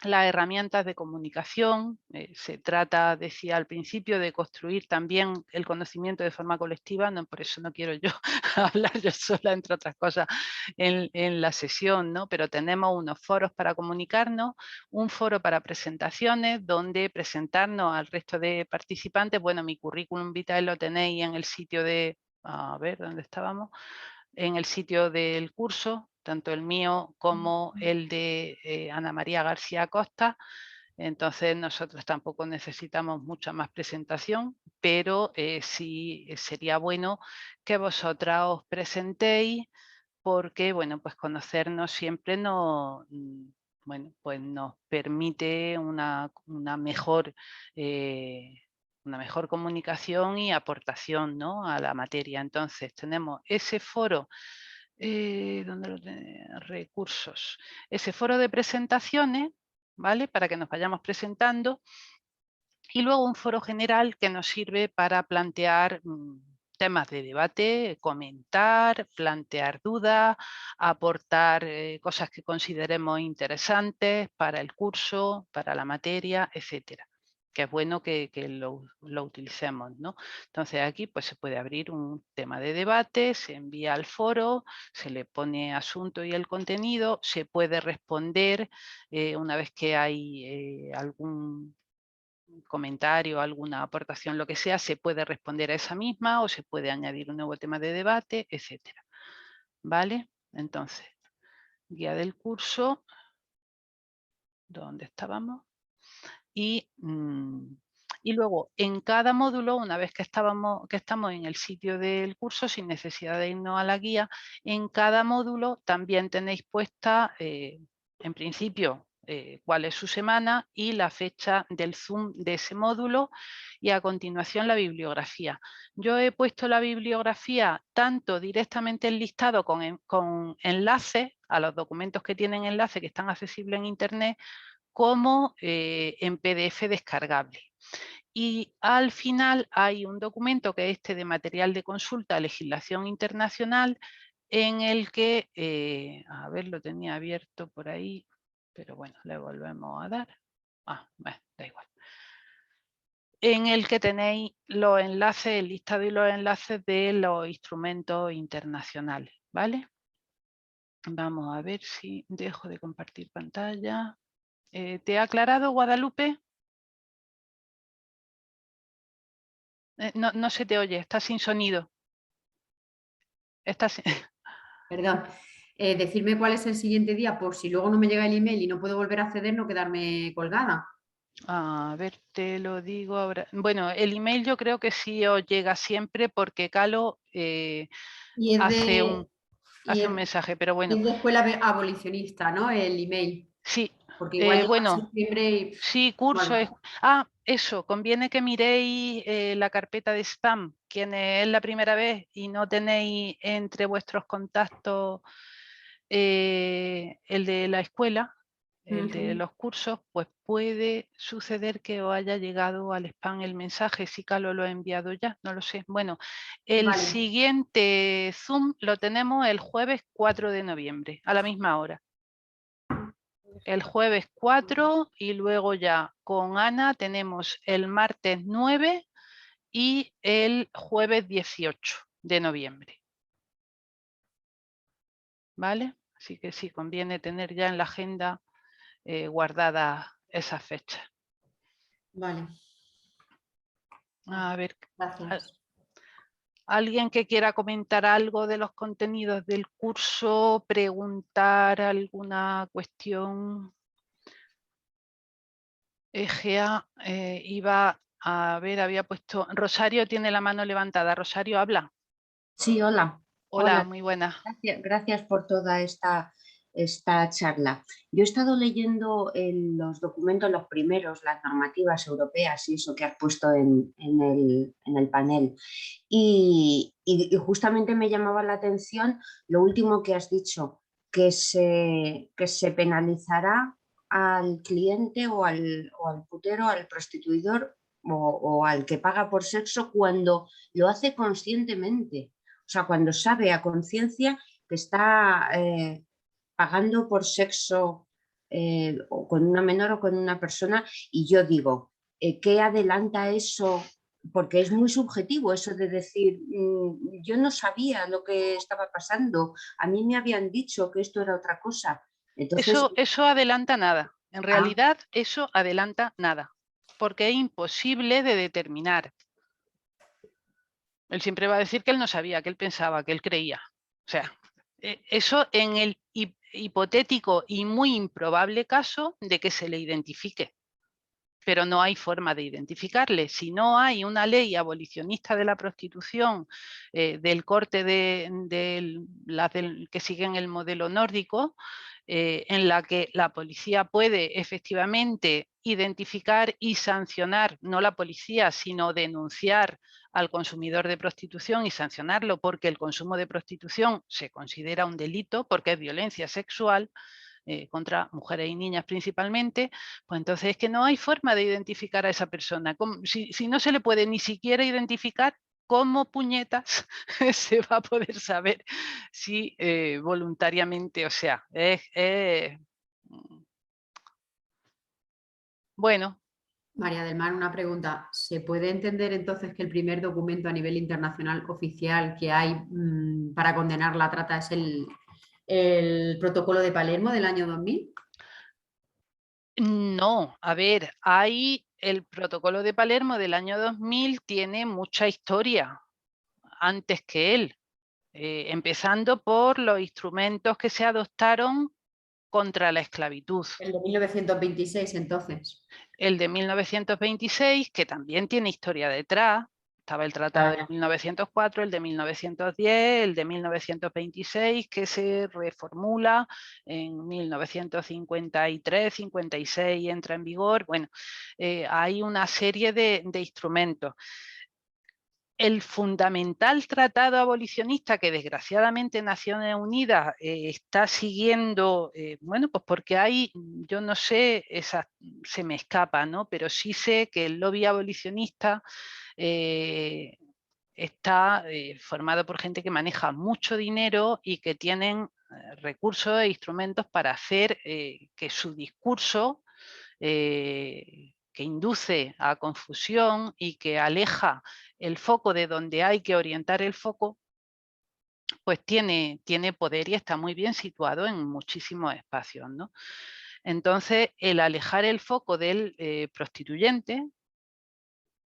Las herramientas de comunicación, se trata, decía al principio, de construir también el conocimiento de forma colectiva, no, por eso no quiero yo hablar yo sola, entre otras cosas, en la sesión, ¿no? Pero tenemos unos foros para comunicarnos, un foro para presentaciones, donde presentarnos al resto de participantes. Bueno, mi currículum vitae lo tenéis en el sitio de, a ver, ¿dónde estábamos? En el sitio del curso, tanto el mío como el de Ana María García Costa. Entonces nosotros tampoco necesitamos mucha más presentación, pero sí sería bueno que vosotras os presentéis porque, bueno, pues conocernos siempre bueno, pues nos permite una mejor comunicación y aportación, ¿no?, a la materia. Entonces tenemos ese foro, ¿dónde lo tenemos? Recursos. Ese foro de presentaciones, ¿vale? Para que nos vayamos presentando. Y luego un foro general que nos sirve para plantear temas de debate, comentar, plantear dudas, aportar cosas que consideremos interesantes para el curso, para la materia, etcétera. que es bueno que lo utilicemos, ¿no? Entonces aquí pues se puede abrir un tema de debate, se envía al foro, se le pone asunto y el contenido, se puede responder una vez que hay algún comentario, alguna aportación, lo que sea, se puede responder a esa misma o se puede añadir un nuevo tema de debate, etcétera. ¿Vale? Entonces, guía del curso, ¿dónde estábamos? Y luego, en cada módulo, una vez que estamos en el sitio del curso, sin necesidad de irnos a la guía, en cada módulo también tenéis puesta, en principio, cuál es su semana y la fecha del Zoom de ese módulo, y a continuación la bibliografía. Yo he puesto la bibliografía tanto directamente enlistado con enlaces a los documentos que tienen enlace, que están accesibles en Internet, como en PDF descargable. Y al final hay un documento que es este de material de consulta, legislación internacional, en el que, a ver, lo tenía abierto por ahí, pero bueno, le volvemos a dar. Bueno, da igual. En el que tenéis los enlaces, el listado y los enlaces de los instrumentos internacionales, ¿vale? Vamos a ver si dejo de compartir pantalla. ¿Te ha aclarado, Guadalupe? No se te oye, está sin sonido. Perdón. Decirme cuál es el siguiente día por si luego no me llega el email y no puedo volver a acceder, no quedarme colgada. A ver, te lo digo ahora. Bueno, el email yo creo que sí os llega siempre porque Calo Y es hace de, un mensaje, pero bueno. es de escuela abolicionista, ¿no? El email. Sí, Porque igual llega en bueno, septiembre y... sí, curso Bueno, es... eso, conviene que miréis la carpeta de spam, quien es la primera vez y no tenéis entre vuestros contactos el de la escuela, el de los cursos, pues puede suceder que os haya llegado al spam el mensaje, si Carlos lo ha enviado ya, no lo sé. Bueno, el vale. siguiente Zoom lo tenemos el jueves 4 de noviembre, a la misma hora. El jueves 4 y luego ya con Ana tenemos el martes 9 y el jueves 18 de noviembre. ¿Vale? Así que sí, conviene tener ya en la agenda guardada esa fecha. Vale. A ver, Gracias. ¿alguien que quiera comentar algo de los contenidos del curso, preguntar alguna cuestión? Egea iba a ver, había puesto... Rosario tiene la mano levantada. Rosario, habla. Sí, hola. Hola, Hola. muy buena. Gracias por toda esta charla. Yo he estado leyendo los documentos, los primeros, las normativas europeas y eso que has puesto en el panel. Y justamente me llamaba la atención lo último que has dicho, que se penalizará al cliente o al putero, al prostituidor o al que paga por sexo cuando lo hace conscientemente. O sea, cuando sabe a conciencia que está pagando por sexo o con una menor o con una persona, y yo digo, ¿qué adelanta eso? Porque es muy subjetivo eso de decir, yo no sabía lo que estaba pasando, a mí me habían dicho que esto era otra cosa. Entonces, Eso adelanta nada. En realidad, eso adelanta nada, porque es imposible de determinar. Él siempre va a decir que él no sabía, que él pensaba, que él creía. O sea, eso en el hipotético y muy improbable caso de que se le identifique. Pero no hay forma de identificarle. Si no hay una ley abolicionista de la prostitución del corte de las que siguen el modelo nórdico, en la que la policía puede efectivamente identificar y sancionar, no la policía, sino denunciar al consumidor de prostitución y sancionarlo porque el consumo de prostitución se considera un delito porque es violencia sexual, contra mujeres y niñas principalmente, pues entonces es que no hay forma de identificar a esa persona. Si no se le puede ni siquiera identificar, ¿cómo puñetas se va a poder saber si voluntariamente, o sea, bueno, María del Mar, una pregunta. ¿Se puede entender entonces que el primer documento a nivel internacional oficial que hay para condenar la trata es el Protocolo de Palermo del año 2000? No, a ver, hay el Protocolo de Palermo del año 2000, tiene mucha historia antes que él, empezando por los instrumentos que se adoptaron contra la esclavitud. El de 1926, entonces. El de 1926, que también tiene historia detrás, estaba el Tratado de 1904, el de 1910, el de 1926, que se reformula en 1953, 56 y entra en vigor. Bueno, hay una serie de instrumentos. El fundamental tratado abolicionista que desgraciadamente Naciones Unidas está siguiendo, bueno, pues porque hay, yo no sé, se me escapa, ¿no? Pero sí sé que el lobby abolicionista está formado por gente que maneja mucho dinero y que tienen recursos e instrumentos para hacer que su discurso que induce a confusión y que aleja el foco de donde hay que orientar el foco, pues tiene poder y está muy bien situado en muchísimos espacios, ¿no? Entonces, el alejar el foco del prostituyente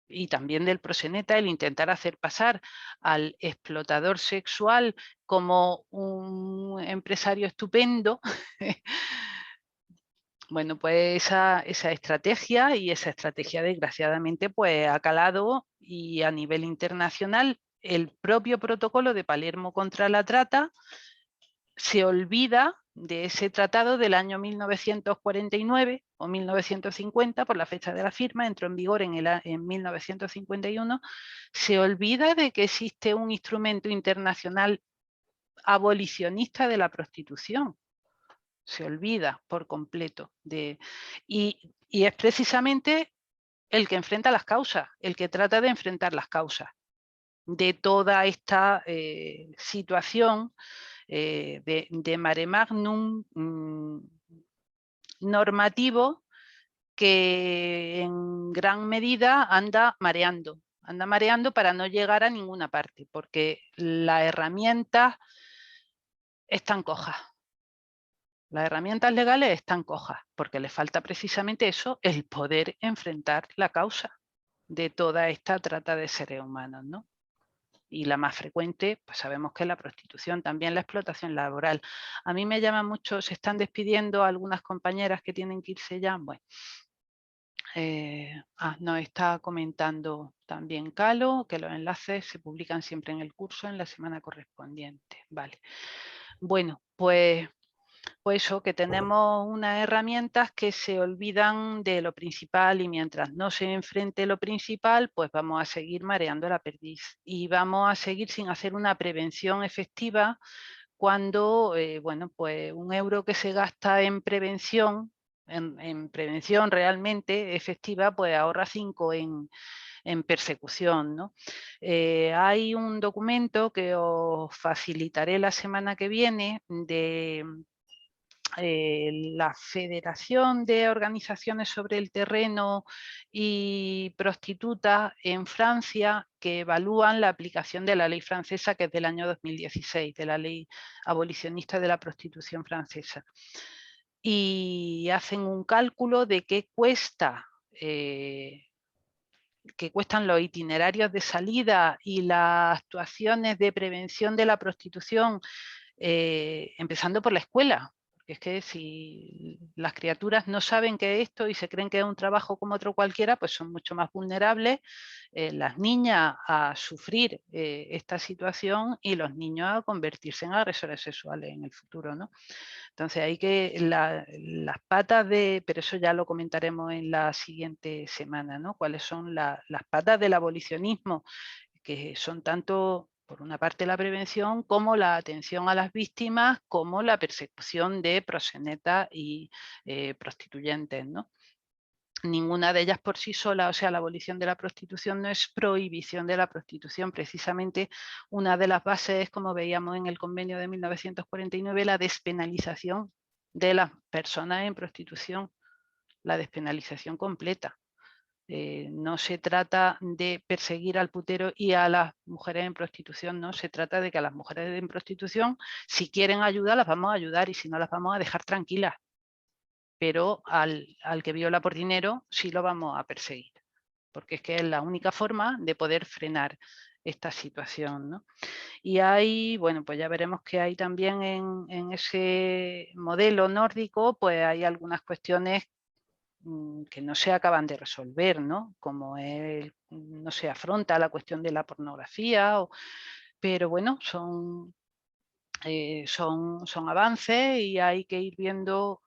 y también del proxeneta, el intentar hacer pasar al explotador sexual como un empresario estupendo, bueno, pues esa estrategia y esa estrategia desgraciadamente pues ha calado, y a nivel internacional el propio protocolo de Palermo contra la trata se olvida de ese tratado del año 1949 o 1950 por la fecha de la firma, entró en vigor en 1951, se olvida de que existe un instrumento internacional abolicionista de la prostitución. Se olvida por completo y es precisamente el que enfrenta las causas, el que trata de enfrentar las causas de toda esta situación de mare magnum normativo que en gran medida anda mareando para no llegar a ninguna parte, porque las herramientas están cojas. Las herramientas legales están cojas, porque le falta precisamente eso, el poder enfrentar la causa de toda esta trata de seres humanos, ¿no? Y la más frecuente, pues sabemos que es la prostitución, también la explotación laboral. A mí me llama mucho, se están despidiendo algunas compañeras que tienen que irse ya. Bueno, nos está comentando también Calo, que los enlaces se publican siempre en el curso en la semana correspondiente. Vale. Bueno, pues eso, que tenemos unas herramientas que se olvidan de lo principal, y mientras no se enfrente lo principal, pues vamos a seguir mareando la perdiz y vamos a seguir sin hacer una prevención efectiva cuando, bueno, pues un euro que se gasta en prevención, en prevención realmente efectiva, pues ahorra 5 en persecución, ¿no? Hay un documento que os facilitaré la semana que viene de la Federación de Organizaciones sobre el Terreno y Prostitutas en Francia, que evalúan la aplicación de la ley francesa, que es del año 2016, de la ley abolicionista de la prostitución francesa. Y hacen un cálculo de qué cuesta que cuestan los itinerarios de salida y las actuaciones de prevención de la prostitución, empezando por la escuela. Porque es que si las criaturas no saben qué es esto y se creen que es un trabajo como otro cualquiera, pues son mucho más vulnerables las niñas a sufrir esta situación y los niños a convertirse en agresores sexuales en el futuro, ¿no? Entonces hay que, las patas de, pero eso ya lo comentaremos en la siguiente semana, ¿no? Cuáles son las patas del abolicionismo, que son tanto, por una parte, la prevención, como la atención a las víctimas, como la persecución de proxenetas y prostituyentes, ¿no? Ninguna de ellas por sí sola, o sea, la abolición de la prostitución no es prohibición de la prostitución. Precisamente una de las bases es, como veíamos en el convenio de 1949, la despenalización de las personas en prostitución, la despenalización completa. No se trata de perseguir al putero y a las mujeres en prostitución, no, se trata de que a las mujeres en prostitución, si quieren ayuda, las vamos a ayudar y si no, las vamos a dejar tranquilas. Pero al que viola por dinero sí lo vamos a perseguir, porque es que es la única forma de poder frenar esta situación, ¿no? Y hay, bueno, pues ya veremos que hay también en ese modelo nórdico, pues hay algunas cuestiones que no se acaban de resolver, ¿no? Como no se afronta la cuestión de la pornografía, pero bueno, son avances y hay que ir viendo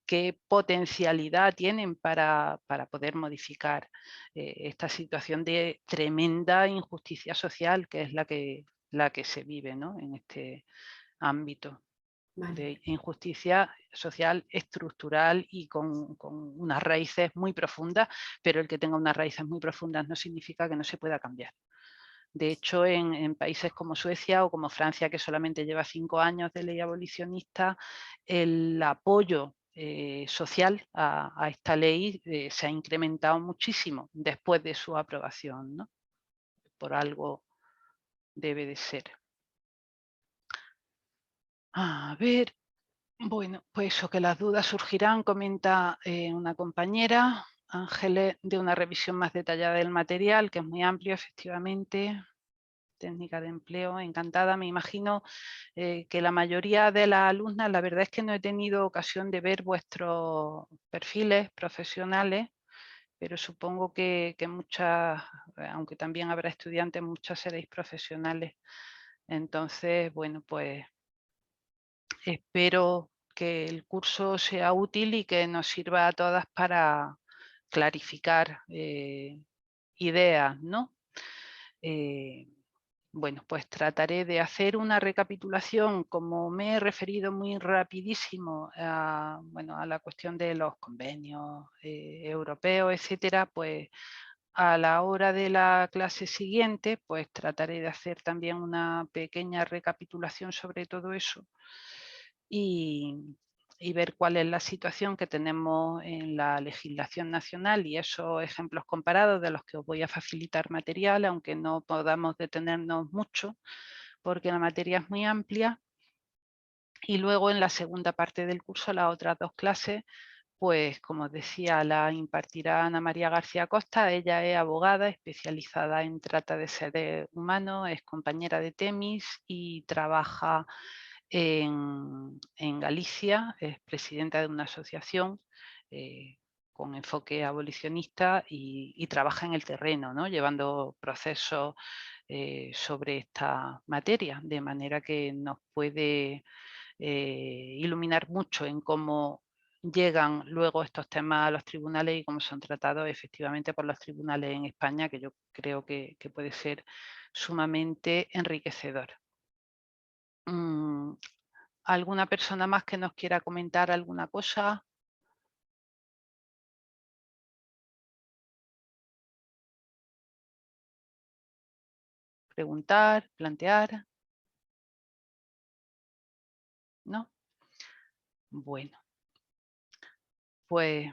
qué potencialidad tienen para poder modificar esta situación de tremenda injusticia social, que es la que se vive, ¿no? En este ámbito. Vale. De injusticia social estructural y con unas raíces muy profundas, pero el que tenga unas raíces muy profundas no significa que no se pueda cambiar. De hecho, en países como Suecia o como Francia, que solamente lleva 5 años de ley abolicionista, el apoyo social a esta ley se ha incrementado muchísimo después de su aprobación, ¿no? Por algo debe de ser. A ver, bueno, pues eso, que las dudas surgirán, comenta una compañera, Ángeles, de una revisión más detallada del material, que es muy amplio, efectivamente. Técnica de empleo, encantada. Me imagino que la mayoría de las alumnas, la verdad es que no he tenido ocasión de ver vuestros perfiles profesionales, pero supongo que muchas, aunque también habrá estudiantes, muchas seréis profesionales. Entonces, bueno, pues espero que el curso sea útil y que nos sirva a todas para clarificar ideas, ¿no? Bueno, pues trataré de hacer una recapitulación, como me he referido muy rapidísimo a, bueno, a la cuestión de los convenios europeos, etcétera, pues a la hora de la clase siguiente, pues trataré de hacer también una pequeña recapitulación sobre todo eso y ver cuál es la situación que tenemos en la legislación nacional y esos ejemplos comparados de los que os voy a facilitar material, aunque no podamos detenernos mucho, porque la materia es muy amplia. Y luego en la segunda parte del curso, las otras 2 clases, pues como os decía, la impartirá Ana María García Costa. Ella es abogada especializada en trata de seres humanos, es compañera de Temis y trabaja en Galicia, es presidenta de una asociación con enfoque abolicionista y trabaja en el terreno, ¿no? Llevando procesos sobre esta materia, de manera que nos puede iluminar mucho en cómo llegan luego estos temas a los tribunales y cómo son tratados efectivamente por los tribunales en España, que yo creo que puede ser sumamente enriquecedor. ¿Alguna persona más que nos quiera comentar alguna cosa? Preguntar, plantear. ¿No? Bueno. Pues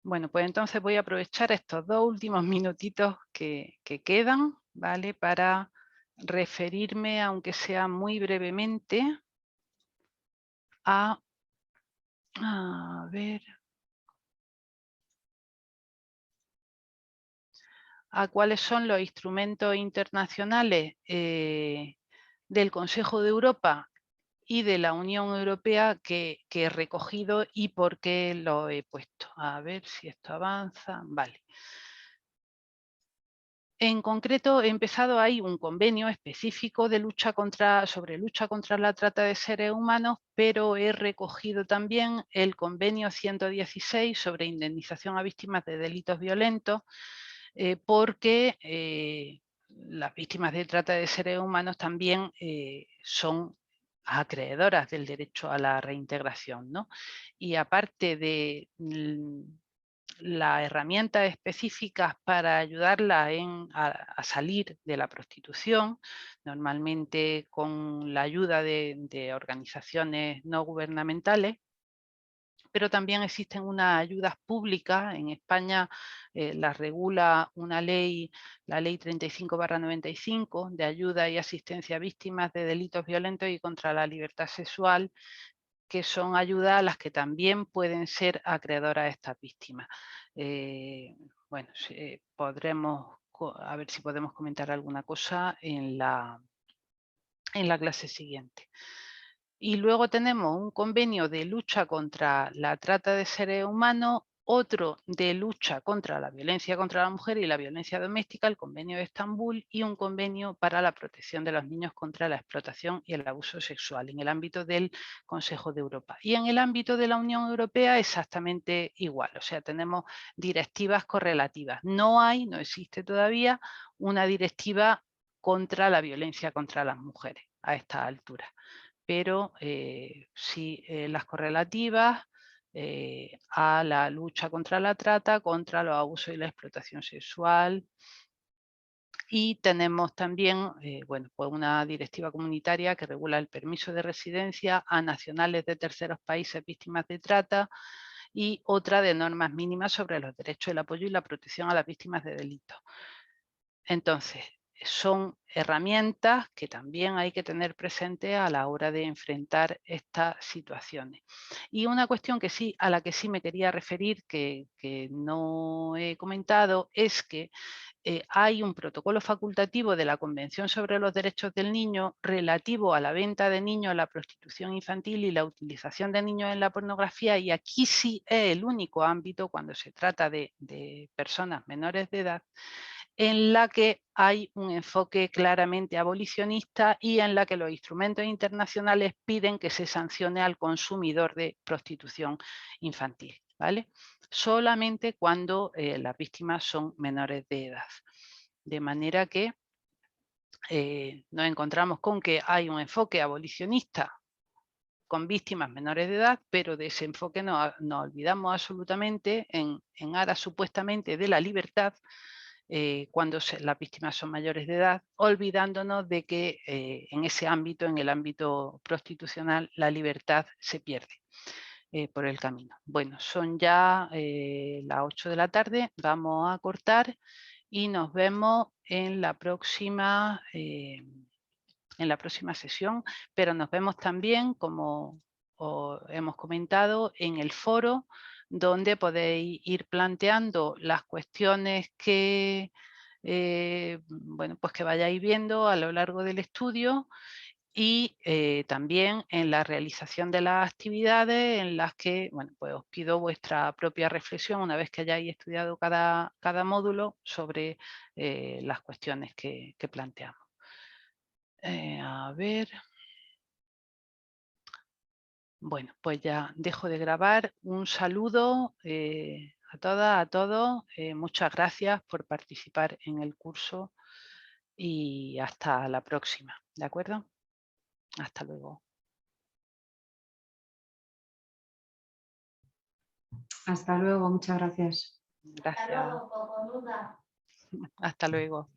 bueno, pues entonces voy a aprovechar estos 2 últimos minutitos que quedan, ¿vale? Para referirme, aunque sea muy brevemente, a ver, a cuáles son los instrumentos internacionales del Consejo de Europa y de la Unión Europea que he recogido y por qué lo he puesto. A ver si esto avanza. Vale. En concreto, he empezado ahí un convenio específico de sobre lucha contra la trata de seres humanos, pero he recogido también el convenio 116 sobre indemnización a víctimas de delitos violentos, porque las víctimas de trata de seres humanos también son acreedoras del derecho a la reintegración, ¿no? Y aparte de las herramientas específicas para ayudarla a salir de la prostitución, normalmente con la ayuda de organizaciones no gubernamentales, pero también existen unas ayudas públicas. En España las regula una ley, la ley 35/95, de ayuda y asistencia a víctimas de delitos violentos y contra la libertad sexual, que son ayudas a las que también pueden ser acreedoras a estas víctimas. Bueno, podremos, a ver si podemos comentar alguna cosa en la clase siguiente. Y luego tenemos un convenio de lucha contra la trata de seres humanos, otro de lucha contra la violencia contra la mujer y la violencia doméstica, el convenio de Estambul, y un convenio para la protección de los niños contra la explotación y el abuso sexual en el ámbito del Consejo de Europa. Y en el ámbito de la Unión Europea exactamente igual, o sea, tenemos directivas correlativas. No existe todavía una directiva contra la violencia contra las mujeres a esta altura, pero sí las correlativas a la lucha contra la trata, contra los abusos y la explotación sexual. Y tenemos también bueno, pues una directiva comunitaria que regula el permiso de residencia a nacionales de terceros países víctimas de trata, y otra de normas mínimas sobre los derechos, el apoyo y la protección a las víctimas de delitos. Entonces, son herramientas que también hay que tener presente a la hora de enfrentar estas situaciones. Y una cuestión que sí, a la que sí me quería referir, que no he comentado, es que hay un protocolo facultativo de la Convención sobre los Derechos del Niño relativo a la venta de niños, la prostitución infantil y la utilización de niños en la pornografía, y aquí sí es el único ámbito, cuando se trata de personas menores de edad, en la que hay un enfoque claramente abolicionista y en la que los instrumentos internacionales piden que se sancione al consumidor de prostitución infantil, ¿vale? Solamente cuando las víctimas son menores de edad. De manera que nos encontramos con que hay un enfoque abolicionista con víctimas menores de edad, pero de ese enfoque nos olvidamos absolutamente en aras supuestamente de la libertad, cuando las víctimas son mayores de edad, olvidándonos de que en ese ámbito, en el ámbito prostitucional, la libertad se pierde por el camino. Bueno, son ya las 8 de la tarde, vamos a cortar y nos vemos en la próxima sesión, pero nos vemos también, como hemos comentado, en el foro, donde podéis ir planteando las cuestiones que, bueno, pues que vayáis viendo a lo largo del estudio, y también en la realización de las actividades, en las que, bueno, pues os pido vuestra propia reflexión una vez que hayáis estudiado cada módulo sobre las cuestiones que planteamos. A ver. Bueno, pues ya dejo de grabar. Un saludo a todas, a todos. Muchas gracias por participar en el curso y hasta la próxima. ¿De acuerdo? Hasta luego. Hasta luego, muchas gracias. Gracias. Hasta luego.